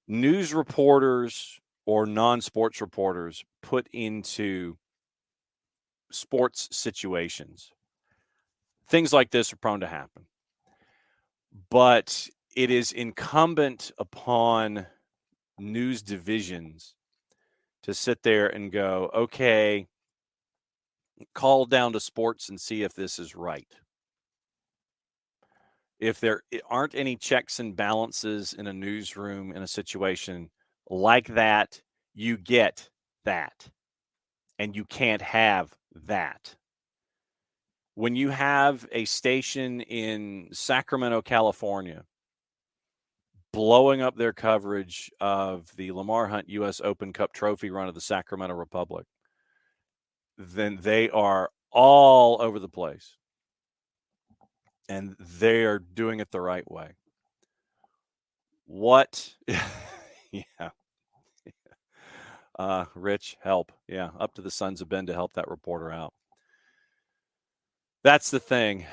news reporters or non-sports reporters put into sports situations, things like this are prone to happen. But it is incumbent upon news divisions to sit there and go, okay, call down to sports and see if this is right. If there aren't any checks and balances in a newsroom in a situation like that, you get that. And you can't have that. When you have a station in Sacramento, California, blowing up their coverage of the Lamar Hunt U.S. Open Cup trophy run of the Sacramento Republic, then they are all over the place. And they are doing it the right way. What? Yeah. Rich, help. Yeah, up to the sons of Ben to help that reporter out. That's the thing,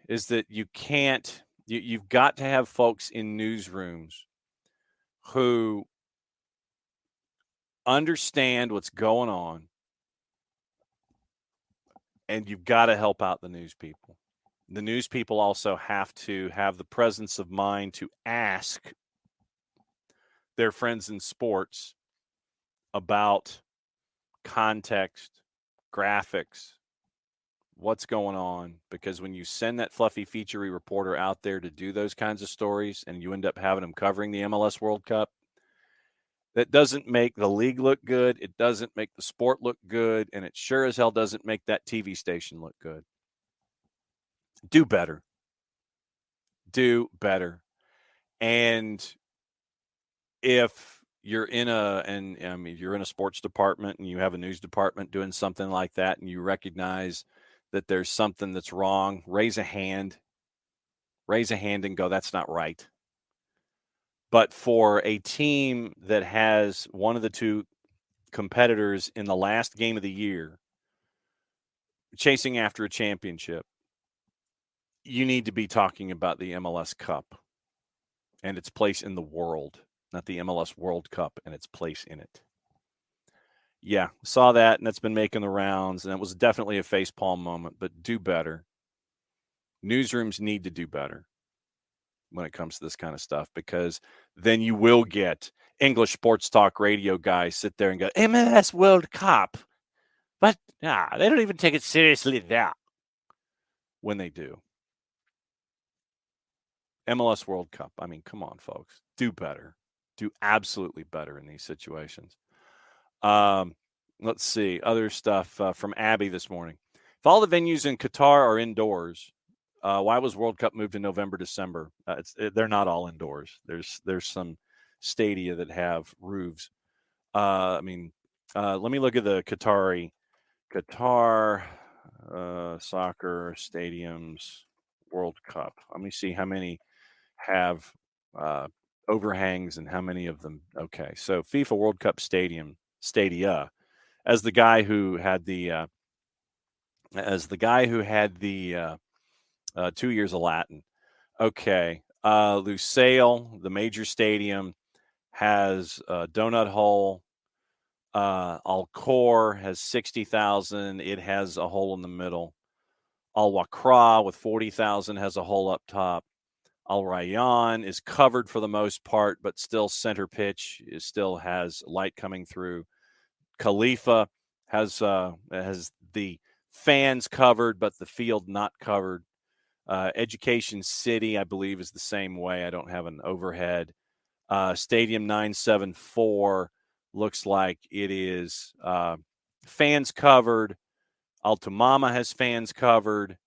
is that you can't, you've got to have folks in newsrooms who understand what's going on, and you've got to help out the news people. The news people also have to have the presence of mind to ask their friends in sports about context, graphics, what's going on. Because when you send that fluffy featurey reporter out there to do those kinds of stories and you end up having them covering the MLS World Cup, That doesn't make the league look good. It doesn't make the sport look good. And it sure as hell doesn't make that TV station look good. Do better. Do better. And if you're in you're in a sports department and you have a news department doing something like that and you recognize that there's something that's wrong, raise a hand and go, that's not right. But for a team that has one of the two competitors in the last game of the year chasing after a championship, you need to be talking about the MLS Cup and its place in the world, not the MLS World Cup and its place in it. Yeah, saw that, and that's been making the rounds, and it was definitely a facepalm moment, but do better. Newsrooms need to do better when it comes to this kind of stuff, because then you will get English sports talk radio guys sit there and go, MLS World Cup. But they don't even take it seriously there when they do. MLS World Cup. I mean, come on, folks. Do better. Do absolutely better in these situations. Let's see. Other stuff from Abby this morning. If all the venues in Qatar are indoors, why was World Cup moved to November, December? They're not all indoors. There's some stadia that have roofs. Let me look at the Qatar soccer stadiums World Cup. Let me see how many have overhangs and how many of them. Okay, so FIFA World Cup stadia. As the guy who had the 2 years of Latin. Okay, Lusail, the major stadium, has a donut hole. Al-Khor has 60,000. It has a hole in the middle. Al-Wakra with 40,000 has a hole up top. Al-Rayyan is covered for the most part, but still center pitch still has light coming through. Khalifa has the fans covered, but the field not covered. Education City, I believe, is the same way. I don't have an overhead. Stadium 974 looks like it is fans covered. Altamama has fans covered.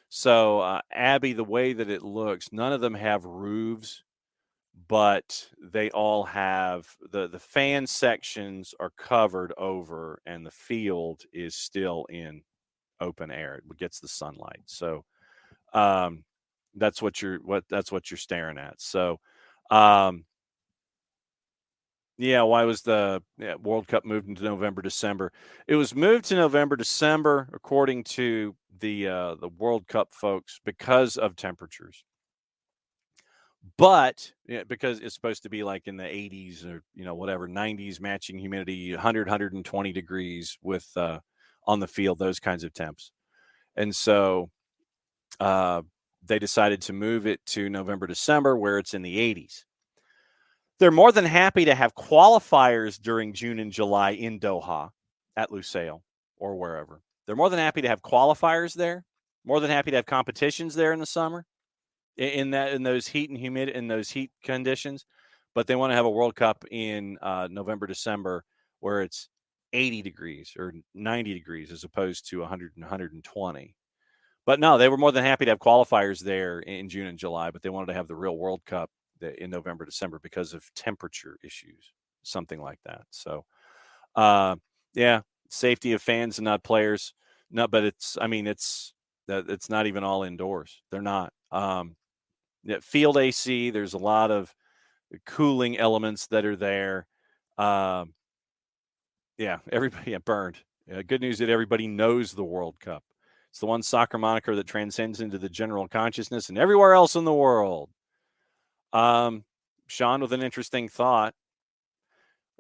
So, Abby, the way that it looks, none of them have roofs, but they all have the fan sections are covered over, and the field is still in open air. It gets the sunlight. So, that's what you're staring at. So, why was the World Cup moved into November, December? It was moved to November, December, according to the World Cup folks, because of temperatures. But because it's supposed to be like in the 80s or whatever, 90s, matching humidity, 100, 120 degrees with on the field, those kinds of temps. And so they decided to move it to November, December, where it's in the 80s. They're more than happy to have qualifiers during June and July in Doha at Lusail or wherever. They're more than happy to have qualifiers there, more than happy to have competitions there in the summer in those heat and humid in those heat conditions. But they want to have a World Cup in November, December, where it's 80 degrees or 90 degrees as opposed to 100 and 120. But no, they were more than happy to have qualifiers there in June and July, but they wanted to have the real World Cup in November, December because of temperature issues, something like that. So, safety of fans and not players. No, but it's not even all indoors. They're not. Field AC, there's a lot of cooling elements that are there. Everybody burned. Good news that everybody knows the World Cup. It's the one soccer moniker that transcends into the general consciousness and everywhere else in the world. Sean with an interesting thought.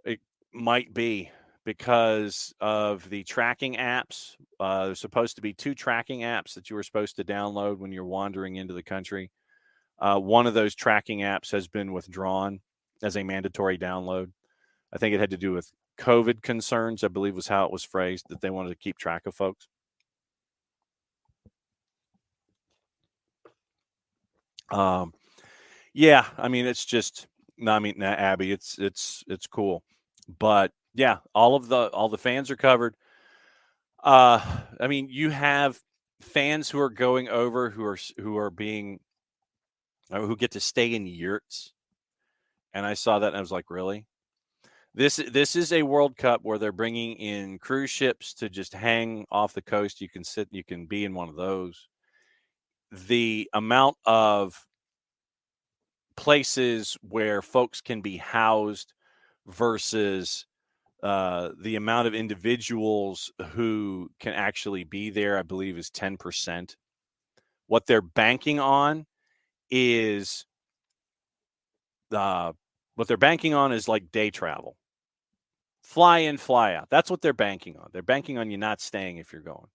It might be because of the tracking apps. There's supposed to be 2 tracking apps that you were supposed to download when you're wandering into the country. One of those tracking apps has been withdrawn as a mandatory download. I think it had to do with COVID concerns, I believe was how it was phrased, that they wanted to keep track of folks. It's just, Abby, it's cool. But yeah, all the fans are covered. I mean, you have fans who are going over who are being who get to stay in yurts, and I saw that and I was like, really? This is a World Cup where they're bringing in cruise ships to just hang off the coast. You can be in one of those. The amount of places where folks can be housed versus the amount of individuals who can actually be there, I believe, is 10%. What they're banking on is like day travel, fly in, fly out. That's what they're banking on. They're banking on you not staying if you're going.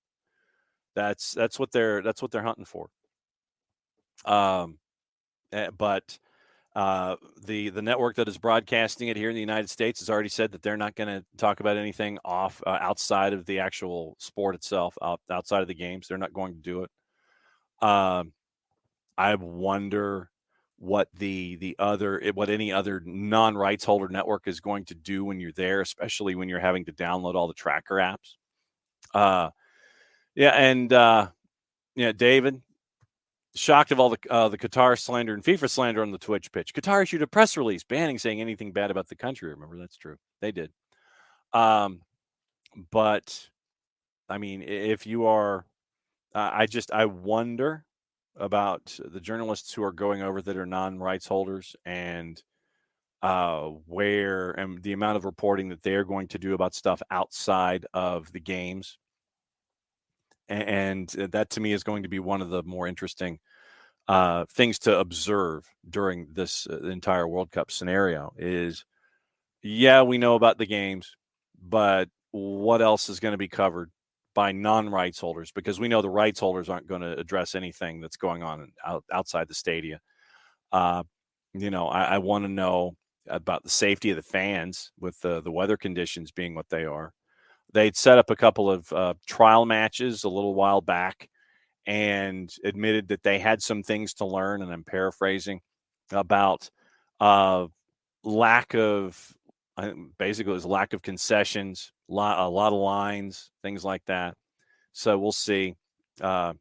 That's what they're hunting for. But the network that is broadcasting it here in the United States has already said that they're not going to talk about anything outside of the actual sport itself, outside of the games. They're not going to do it. I wonder what any other non-rights holder network is going to do when you're there, especially when you're having to download all the tracker apps. David, shocked of all the Qatar slander and FIFA slander on the Twitch pitch. Qatar issued a press release banning saying anything bad about the country. Remember, that's true. They did. But I mean, if you are, I wonder about the journalists who are going over that are non-rights holders and where and the amount of reporting that they're going to do about stuff outside of the games. And that to me is going to be one of the more interesting things to observe during this entire World Cup scenario is, yeah, we know about the games, but what else is going to be covered by non-rights holders? Because we know the rights holders aren't going to address anything that's going on outside the stadia. I want to know about the safety of the fans with the weather conditions being what they are. They'd set up a couple of trial matches a little while back and admitted that they had some things to learn, and I'm paraphrasing, about lack of concessions, a lot of lines, things like that. So we'll see. Yeah,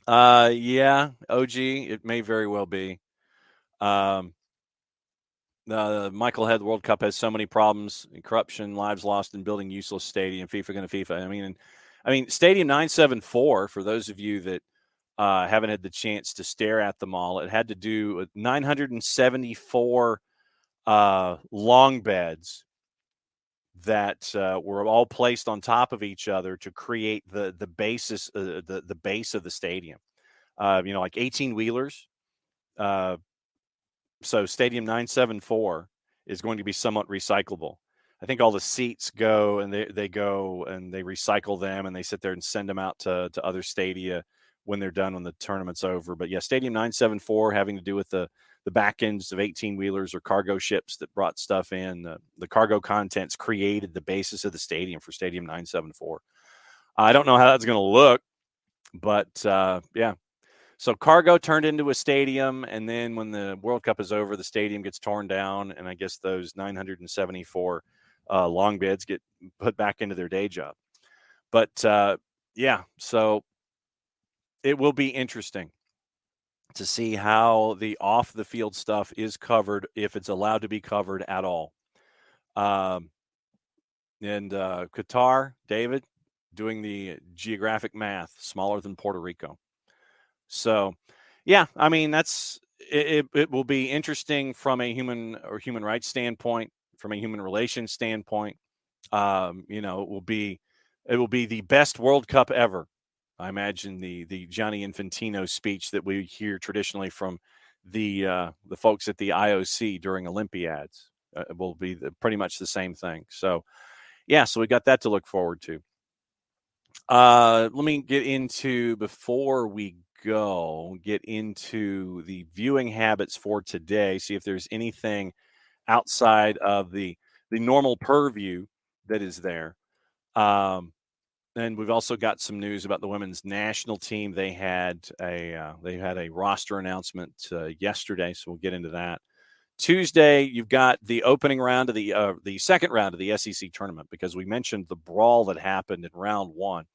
OG, it may very well be. Michael Head, the World Cup has so many problems: corruption, lives lost in building useless stadium. FIFA going to FIFA. I mean, Stadium 974. For those of you that haven't had the chance to stare at them all, it had to do with 974 long beds that were all placed on top of each other to create the basis, the base of the stadium. Like 18 wheelers. So Stadium 974 is going to be somewhat recyclable. I think all the seats go and they go and they recycle them and they sit there and send them out to other stadia when they're done when the tournament's over. But yeah, Stadium 974 having to do with the back ends of 18 wheelers or cargo ships that brought stuff in. The cargo contents created the basis of the stadium for Stadium 974. I don't know how that's going to look, but yeah. So cargo turned into a stadium, and then when the World Cup is over, the stadium gets torn down, and I guess those 974 long beds get put back into their day job. But yeah, so it will be interesting to see how the off-the-field stuff is covered, if it's allowed to be covered at all. And Qatar, David, doing the geographic math, smaller than Puerto Rico. So, yeah, I mean, it will be interesting from a human rights standpoint, from a human relations standpoint. It will be the best World Cup ever. I imagine the Gianni Infantino speech that we hear traditionally from the folks at the IOC during Olympiads will be pretty much the same thing. So, yeah, so we got that to look forward to. Let me get into, before we get into the viewing habits for today, see if there's anything outside of the normal purview that is there. And we've also got some news about the women's national team. They had a roster announcement yesterday, so we'll get into that. Tuesday, you've got the opening round of the second round of the SEC tournament, because we mentioned the brawl that happened in round one.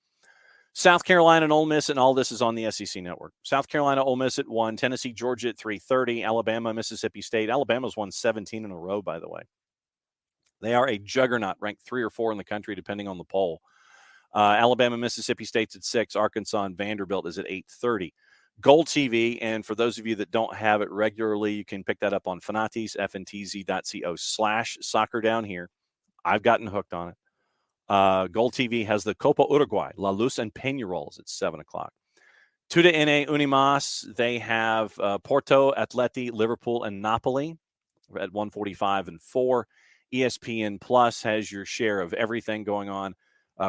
South Carolina and Ole Miss, and all this is on the SEC network. South Carolina, Ole Miss at 1, Tennessee, Georgia at 3:30, Alabama, Mississippi State. Alabama's won 17 in a row, by the way. They are a juggernaut, ranked 3 or 4 in the country, depending on the poll. Alabama, Mississippi State's at 6, Arkansas and Vanderbilt is at 8:30. Gold TV, and for those of you that don't have it regularly, you can pick that up on Fanatiz, fntz.co/soccer down here. I've gotten hooked on it. Gold TV has the Copa Uruguay, La Luz and Peñarols at 7 o'clock. TUDN Unimas, they have Porto, Atleti, Liverpool, and Napoli at 1:45 and 4. ESPN Plus has your share of everything going on.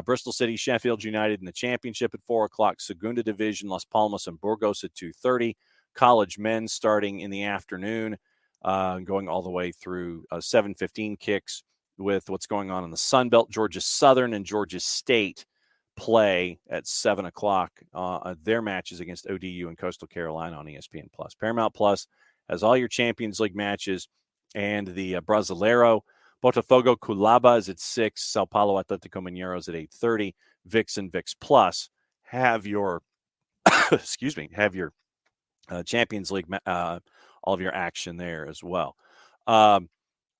Bristol City, Sheffield United in the championship at 4 o'clock. Segunda Division, Las Palmas and Burgos at 2:30. College men starting in the afternoon, going all the way through 7:15 kicks with what's going on in the Sun Belt. Georgia Southern and Georgia State play at 7 o'clock. Their matches against ODU and Coastal Carolina on ESPN Plus. Paramount Plus has all your Champions League matches and the Brasileiro. Botafogo Culaba is at 6. Sao Paulo Atletico Mineiro is at 8:30. VIX and VIX Plus have your, have your Champions League, all of your action there as well.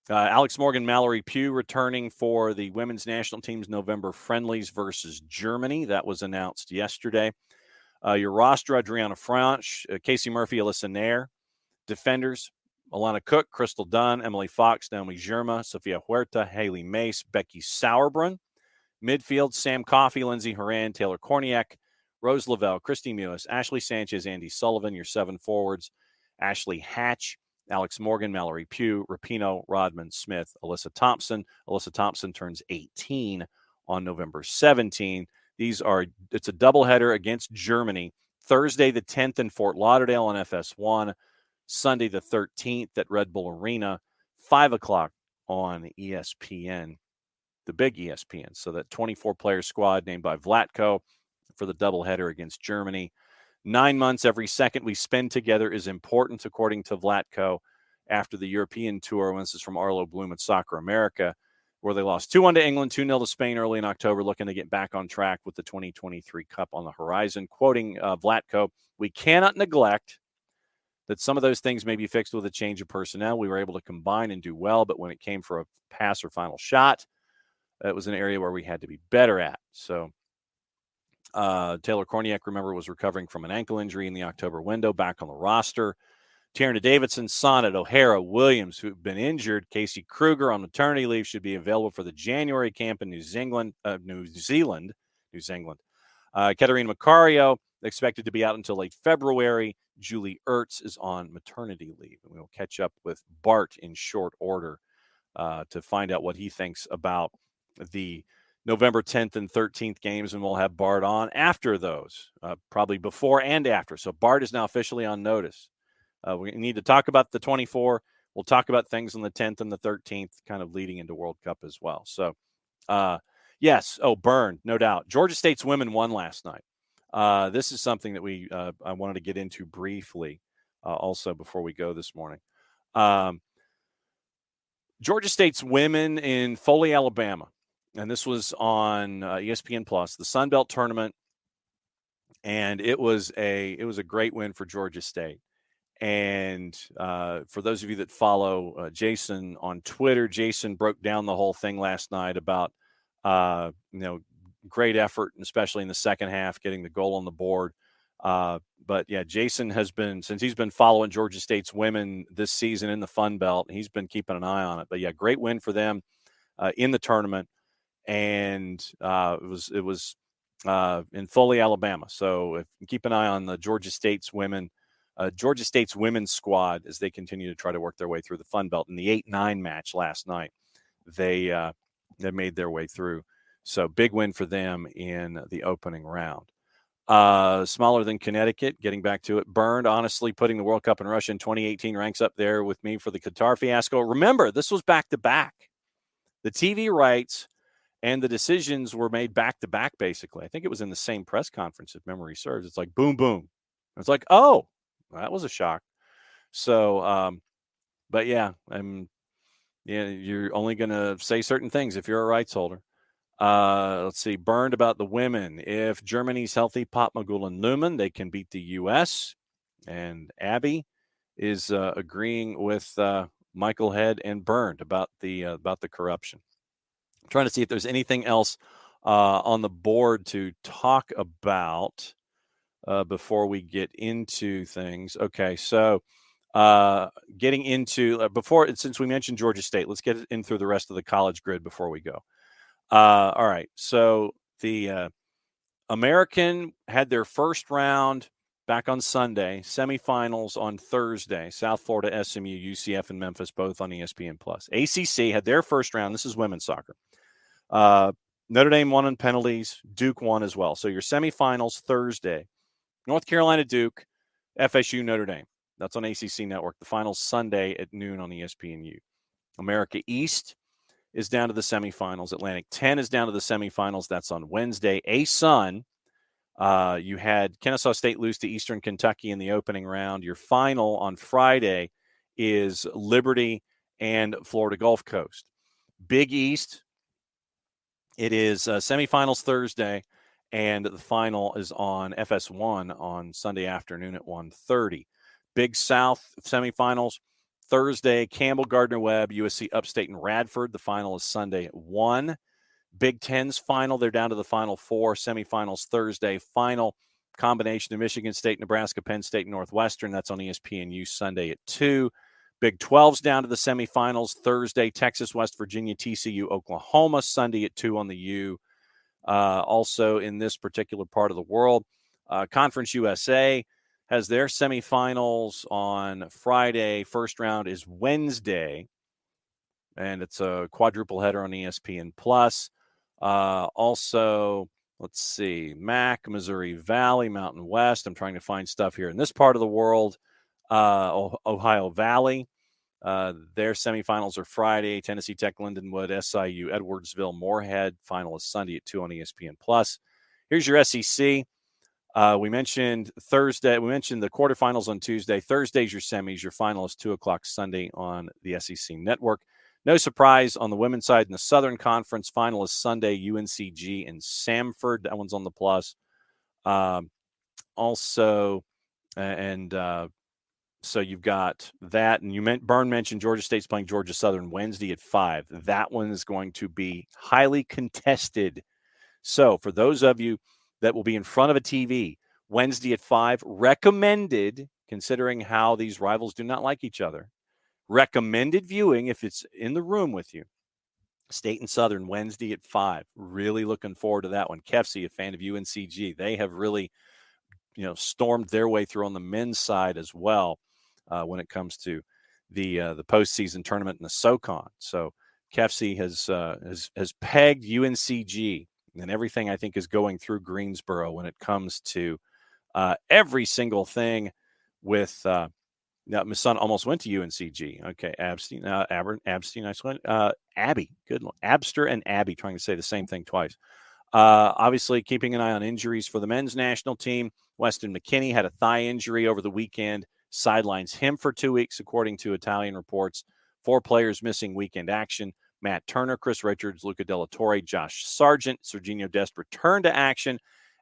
Alex Morgan, Mallory Pugh returning for the women's national team's November friendlies versus Germany. That was announced yesterday. Your roster, Adriana Franch, Casey Murphy, Alyssa Nair. Defenders, Alana Cook, Crystal Dunn, Emily Fox, Naomi Germa, Sofia Huerta, Haley Mace, Becky Sauerbrunn. Midfield, Sam Coffey, Lindsey Horan, Taylor Korniak, Rose Lavelle, Christy Mewis, Ashley Sanchez, Andy Sullivan. Your 7 forwards, Ashley Hatch, Alex Morgan, Mallory Pugh, Rapinoe, Rodman, Smith, Alyssa Thompson. Alyssa Thompson turns 18 on November 17. It's a doubleheader against Germany. Thursday the 10th in Fort Lauderdale on FS1. Sunday the 13th at Red Bull Arena, 5 o'clock on ESPN, the big ESPN. So that 24-player squad named by Vlatko for the doubleheader against Germany. 9 months every second we spend together is important, according to Vlatko, after the European tour. And this is from Arlo Bloom at Soccer America, where they lost 2-1 to England, 2-0 to Spain early in October, looking to get back on track with the 2023 Cup on the horizon. Quoting Vlatko, "We cannot neglect that some of those things may be fixed with a change of personnel. We were able to combine and do well, but when it came for a pass or final shot, it was an area where we had to be better at." So Taylor Korniak, remember, was recovering from an ankle injury in the October window, back on the roster. Tierna Davidson, Sonnet, O'Hara, Williams, who've been injured. Casey Kruger on maternity leave, should be available for the January camp in New Zealand. Katerina Macario, expected to be out until late February. Julie Ertz is on maternity leave. And we'll catch up with Bart in short order to find out what he thinks about the November 10th and 13th games, and we'll have Bart on after those, probably before and after. So Bart is now officially on notice. We need to talk about the 24. We'll talk about things on the 10th and the 13th, kind of leading into World Cup as well. So, yes. Oh, burn, no doubt. Georgia State's women won last night. This is something that I wanted to get into briefly also before we go this morning. Georgia State's women in Foley, Alabama, and this was on ESPN Plus, the Sun Belt tournament, and it was a great win for Georgia State. And for those of you that follow Jason on Twitter, Jason broke down the whole thing last night about great effort, especially in the second half, getting the goal on the board. But yeah, Jason has been, since he's been following Georgia State's women this season in the Fun Belt, he's been keeping an eye on it. But yeah, great win for them in the tournament. And it was in Foley, Alabama. So if you keep an eye on the Georgia State's women's squad as they continue to try to work their way through the Fun Belt. In the 8-9 match last night, they made their way through. So big win for them in the opening round. Smaller than Connecticut, getting back to it. Burned, honestly, putting the World Cup in Russia in 2018 ranks up there with me for the Qatar fiasco. Remember, this was back-to-back. The TV rights and the decisions were made back-to-back, basically. I think it was in the same press conference, if memory serves. It's like, boom, boom. It's like, oh, that was a shock. So But yeah, you're only going to say certain things if you're a rights holder. Let's see. Burned about the women. If Germany's healthy, Potmagul and Lumen, they can beat the U.S. And Abby is agreeing with Michael Head and Burned about the corruption. I'm trying to see if there's anything else on the board to talk about before we get into things. Okay, so getting into since we mentioned Georgia State, let's get in through the rest of the college grid before we go. All right, so the American had their first round back on Sunday, semifinals on Thursday. South Florida, SMU, UCF, and Memphis, both on ESPN+. ACC had their first round. This is women's soccer. Notre Dame won on penalties. Duke won as well. So your semifinals Thursday, North Carolina, Duke, FSU, Notre Dame. That's on ACC Network. The finals Sunday at noon on ESPNU. America East is down to the semifinals. Atlantic 10 is down to the semifinals. That's on Wednesday. ASUN, you had Kennesaw State lose to Eastern Kentucky in the opening round. Your final on Friday is Liberty and Florida Gulf Coast. Big East, it is semifinals Thursday, and the final is on FS1 on Sunday afternoon at 1:30. Big South semifinals Thursday, Campbell, Gardner-Webb, USC Upstate, and Radford. The final is Sunday at 1. Big Ten's final, they're down to the Final Four. Semifinals Thursday. Final combination of Michigan State, Nebraska, Penn State, and Northwestern. That's on ESPNU Sunday at 2. Big 12's down to the semifinals Thursday. Texas, West Virginia, TCU, Oklahoma. Sunday at 2 on the U. Also in this particular part of the world, Conference USA has their semifinals on Friday. First round is Wednesday, and it's a quadruple header on ESPN+. Also, let's see, MAC, Missouri Valley, Mountain West. I'm trying to find stuff here in this part of the world. Ohio Valley, their semifinals are Friday. Tennessee Tech, Lindenwood, SIU, Edwardsville, Moorhead. Final is Sunday at 2 on ESPN+. Here's your SEC. We mentioned Thursday. We mentioned the quarterfinals on Tuesday. Thursday's your semis. Your final is 2 o'clock Sunday on the SEC Network. No surprise on the women's side in the Southern Conference. Final is Sunday, UNCG and Samford. That one's on the plus. So you've got that. And Byrne mentioned Georgia State's playing Georgia Southern Wednesday at 5. That one is going to be highly contested. So for those of you that will be in front of a TV Wednesday at 5, recommended, considering how these rivals do not like each other, recommended viewing if it's in the room with you. State and Southern Wednesday at 5. Really looking forward to that one. Kefsey, a fan of UNCG, they have really, stormed their way through on the men's side as well when it comes to the postseason tournament in the SoCon. So Kefsey has pegged UNCG, and everything I think is going through Greensboro when it comes to every single thing with. Now, my son almost went to UNCG. Okay, Abstein, Abby. Good one. Abster and Abby, trying to say the same thing twice. Obviously, keeping an eye on injuries for the men's national team. Weston McKinney had a thigh injury over the weekend. Sidelines him for 2 weeks, according to Italian reports. 4 players missing weekend action. Matt Turner, Chris Richards, Luca Della Torre, Josh Sargent, Serginho Dest returned to action,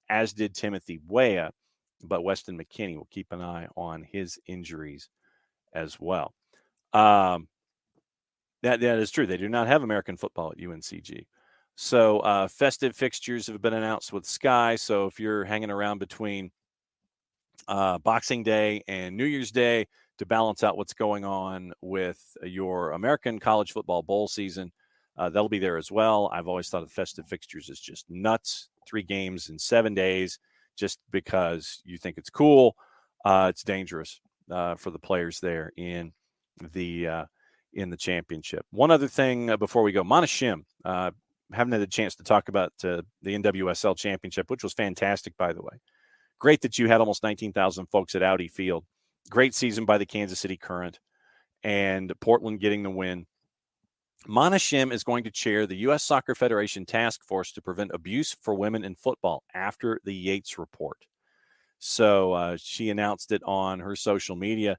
as did Timothy Weah. But Weston McKinney will keep an eye on his injuries as well. That is true. They do not have American football at UNCG. So festive fixtures have been announced with Sky. So if you're hanging around between Boxing Day and New Year's Day to balance out what's going on with your American college football bowl season, they'll be there as well. I've always thought of festive fixtures as just nuts. 3 games in 7 days. Just because you think it's cool, it's dangerous for the players there in the championship. One other thing before we go, Monashim, haven't had a chance to talk about the NWSL championship, which was fantastic, by the way. Great that you had almost 19,000 folks at Audi Field. Great season by the Kansas City Current, and Portland getting the win. Monashim is going to chair the U.S. Soccer Federation Task Force to prevent abuse for women in football after the Yates report. So she announced it on her social media.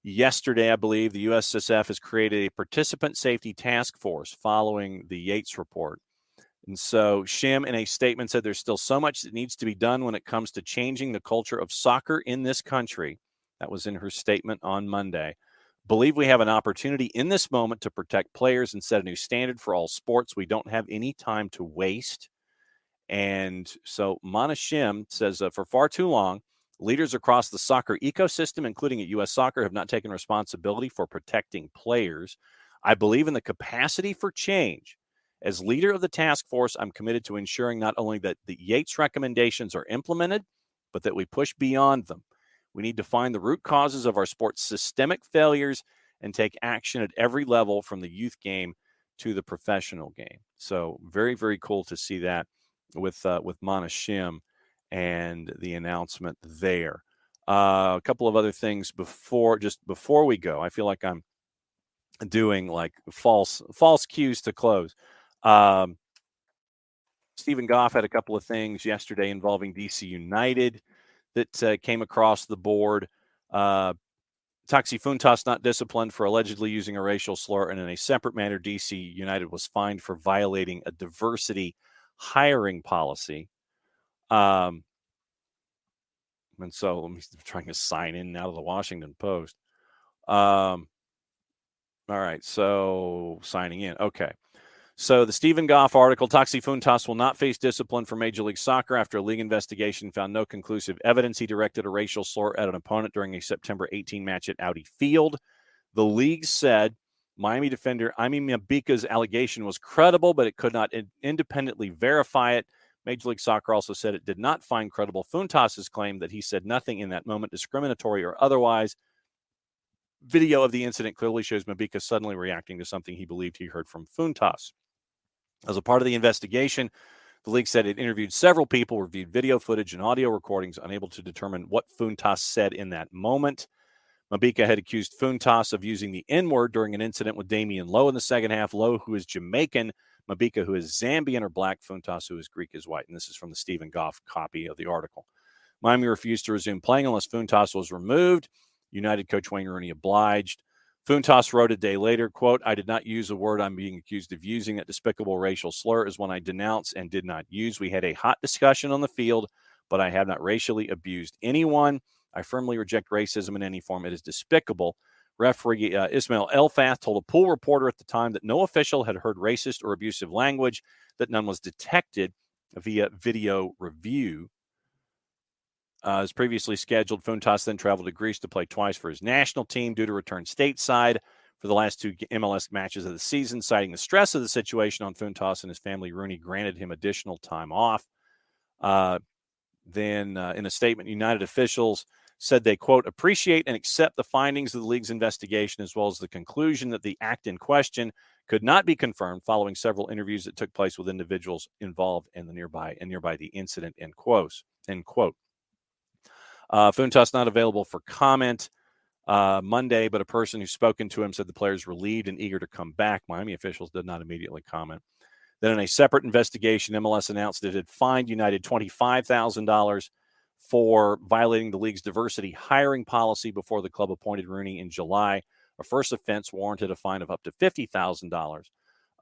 Yesterday, I believe, the USSF has created a participant safety task force following the Yates report. And so Shim, in a statement, said there's still so much that needs to be done when it comes to changing the culture of soccer in this country. That was in her statement on Monday. Believe we have an opportunity in this moment to protect players and set a new standard for all sports. We don't have any time to waste. And so Mana Shim says, for far too long, leaders across the soccer ecosystem, including at U.S. Soccer, have not taken responsibility for protecting players. I believe in the capacity for change. As leader of the task force, I'm committed to ensuring not only that the Yates recommendations are implemented, but that we push beyond them. We need to find the root causes of our sport's systemic failures and take action at every level, from the youth game to the professional game. So very, very cool to see that with Mana Shim and the announcement there. A couple of other things before we go. I feel like I'm doing like false cues to close. Stephen Goff had a couple of things yesterday involving DC United that came across the board. Taxi Funtas not disciplined for allegedly using a racial slur, and in a separate matter, DC United was fined for violating a diversity hiring policy. And so I'm trying to sign in now to the Washington Post. All right, so signing in. Okay. So the Stephen Goff article, Taxi Funtas will not face discipline for Major League Soccer after a league investigation found no conclusive evidence he directed a racial slur at an opponent during a September 18 match at Audi Field. The league said Miami defender Imi Mabika's allegation was credible, but it could not independently verify it. Major League Soccer also said it did not find credible Funtas's claim that he said nothing in that moment, discriminatory or otherwise. Video of the incident clearly shows Mabika suddenly reacting to something he believed he heard from Funtas. As a part of the investigation, the league said it interviewed several people, reviewed video footage and audio recordings, unable to determine what Funtas said in that moment. Mabika had accused Funtas of using the N-word during an incident with Damian Lowe in the second half. Lowe, who is Jamaican, Mabika, who is Zambian or black, Funtas, who is Greek, is white. And this is from the Stephen Goff copy of the article. Miami refused to resume playing unless Funtas was removed. United coach Wayne Rooney obliged. Funtas wrote a day later, quote, I did not use a word I'm being accused of using. That despicable racial slur is one I denounce and did not use. We had a hot discussion on the field, but I have not racially abused anyone. I firmly reject racism in any form. It is despicable. Referee Ismail Elfath told a pool reporter at the time that no official had heard racist or abusive language, that none was detected via video review. As previously scheduled, Funtas then traveled to Greece to play twice for his national team due to return stateside for the last two MLS matches of the season. Citing the stress of the situation on Funtas and his family, Rooney granted him additional time off. Then in a statement, United officials said they, quote, appreciate and accept the findings of the league's investigation, as well as the conclusion that the act in question could not be confirmed following several interviews that took place with individuals involved in the nearby the incident, end quote. Funtas not available for comment Monday, but a person who's spoken to him said the player is relieved and eager to come back. Miami officials did not immediately comment. Then in a separate investigation, MLS announced it had fined United $25,000 for violating the league's diversity hiring policy before the club appointed Rooney in July. A first offense warranted a fine of up to $50,000.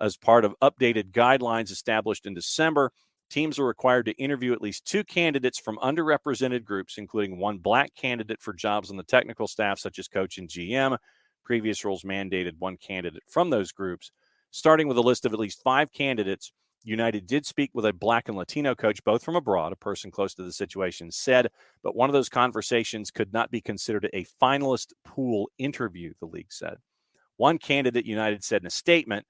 As part of updated guidelines established in December, teams are required to interview at least two candidates from underrepresented groups, including one black candidate for jobs on the technical staff, such as coach and GM. Previous rules mandated one candidate from those groups. Starting with a list of at least 5 candidates, United did speak with a black and Latino coach, both from abroad, a person close to the situation said, but one of those conversations could not be considered a finalist pool interview, the league said. One candidate, United said in a statement,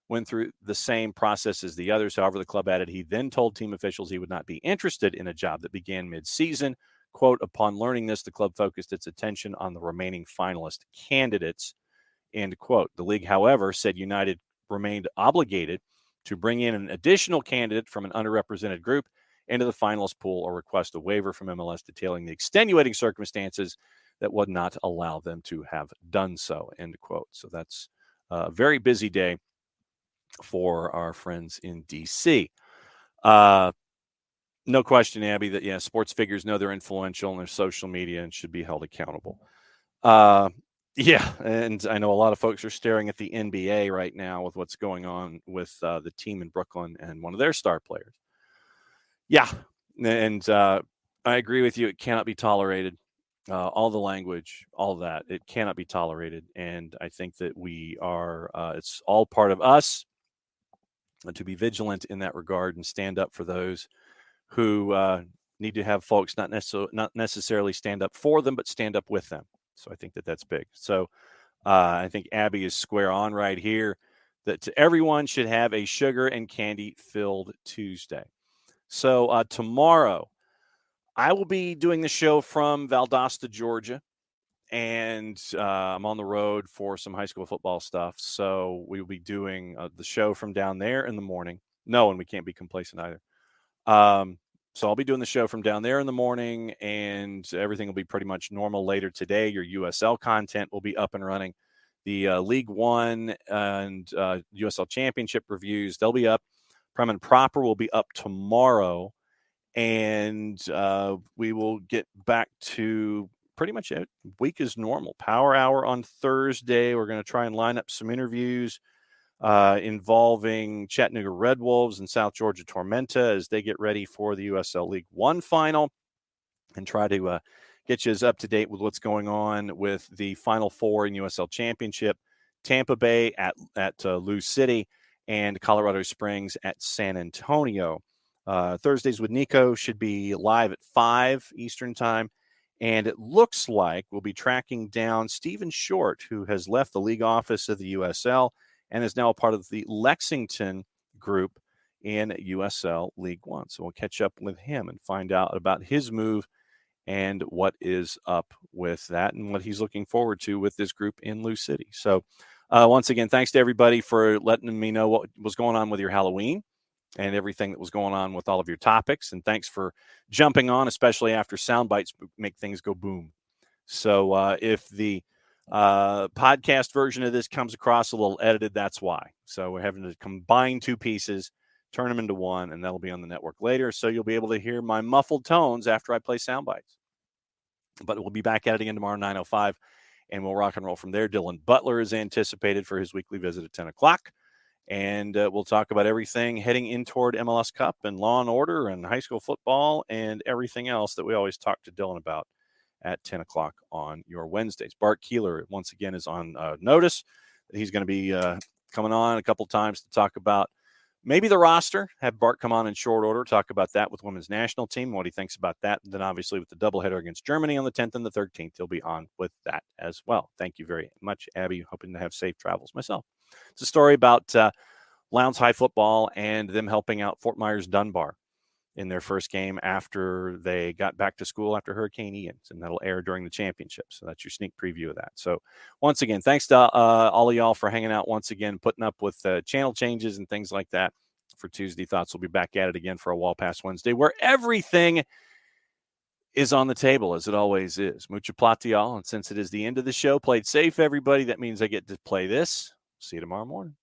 went through the same process as the others. However, the club added he then told team officials he would not be interested in a job that began mid-season. Quote, upon learning this, the club focused its attention on the remaining finalist candidates, end quote. The league, however, said United remained obligated to bring in an additional candidate from an underrepresented group into the finalist pool or request a waiver from MLS detailing the extenuating circumstances that would not allow them to have done so, end quote. So that's a very busy day for our friends in D.C. No question, Abby, that, sports figures know they're influential in their social media and should be held accountable. Yeah, and I know a lot of folks are staring at the NBA right now with what's going on with the team in Brooklyn and one of their star players. Yeah, and I agree with you. It cannot be tolerated. All the language, all that, it cannot be tolerated. And I think that we are, it's all part of us to be vigilant in that regard and stand up for those who need to have folks not necessarily stand up for them, but stand up with them. So I think that that's big. So I think Abby is square on right here that everyone should have a sugar and candy filled Tuesday. So tomorrow, I will be doing the show from Valdosta, Georgia, and I'm on the road for some high school football stuff. So we will be doing the show from down there in the morning. No, and we can't be complacent either. So I'll be doing the show from down there in the morning, and everything will be pretty much normal later today. Your USL content will be up and running. The League One and USL Championship reviews, they'll be up. Prem and Proper will be up tomorrow, and we will get back to pretty much a week as normal. Power Hour on Thursday. We're going to try and line up some interviews involving Chattanooga Red Wolves and South Georgia Tormenta as they get ready for the USL League One final, and try to get you as up to date with what's going on with the Final Four in USL Championship. Tampa Bay at Lou City and Colorado Springs at San Antonio. Thursdays with Nico should be live at 5 Eastern time. And it looks like we'll be tracking down Stephen Short, who has left the league office of the USL and is now a part of the Lexington group in USL League One. So we'll catch up with him and find out about his move and what is up with that and what he's looking forward to with this group in Lou City. So once again, thanks to everybody for letting me know what was going on with your Halloween and everything that was going on with all of your topics. And thanks for jumping on, especially after sound bites make things go boom. So if the podcast version of this comes across a little edited, that's why. So we're having to combine two pieces, turn them into one, and that'll be on the network later. So you'll be able to hear my muffled tones after I play sound bites. But we'll be back at it again tomorrow, 9:05, and we'll rock and roll from there. Dylan Butler is anticipated for his weekly visit at 10 o'clock. And we'll talk about everything heading in toward MLS Cup and Law and Order and high school football and everything else that we always talk to Dylan about at 10 o'clock on your Wednesdays. Bart Keeler, once again, is on notice that he's going to be coming on a couple times to talk about maybe the roster, have Bart come on in short order, talk about that with women's national team, what he thinks about that. And then obviously with the doubleheader against Germany on the 10th and the 13th, he'll be on with that as well. Thank you very much, Abby. Hoping to have safe travels myself. It's a story about Lowndes High football and them helping out Fort Myers Dunbar in their first game after they got back to school after Hurricane Ian, and that'll air during the championship. So that's your sneak preview of that. So once again, thanks to all of y'all for hanging out once again, putting up with channel changes and things like that for Tuesday Thoughts. We'll be back at it again for a Wall Pass Wednesday, where everything is on the table, as it always is. Mucha plata, y'all. And since it is the end of the show, played safe, everybody. That means I get to play this. See you tomorrow morning.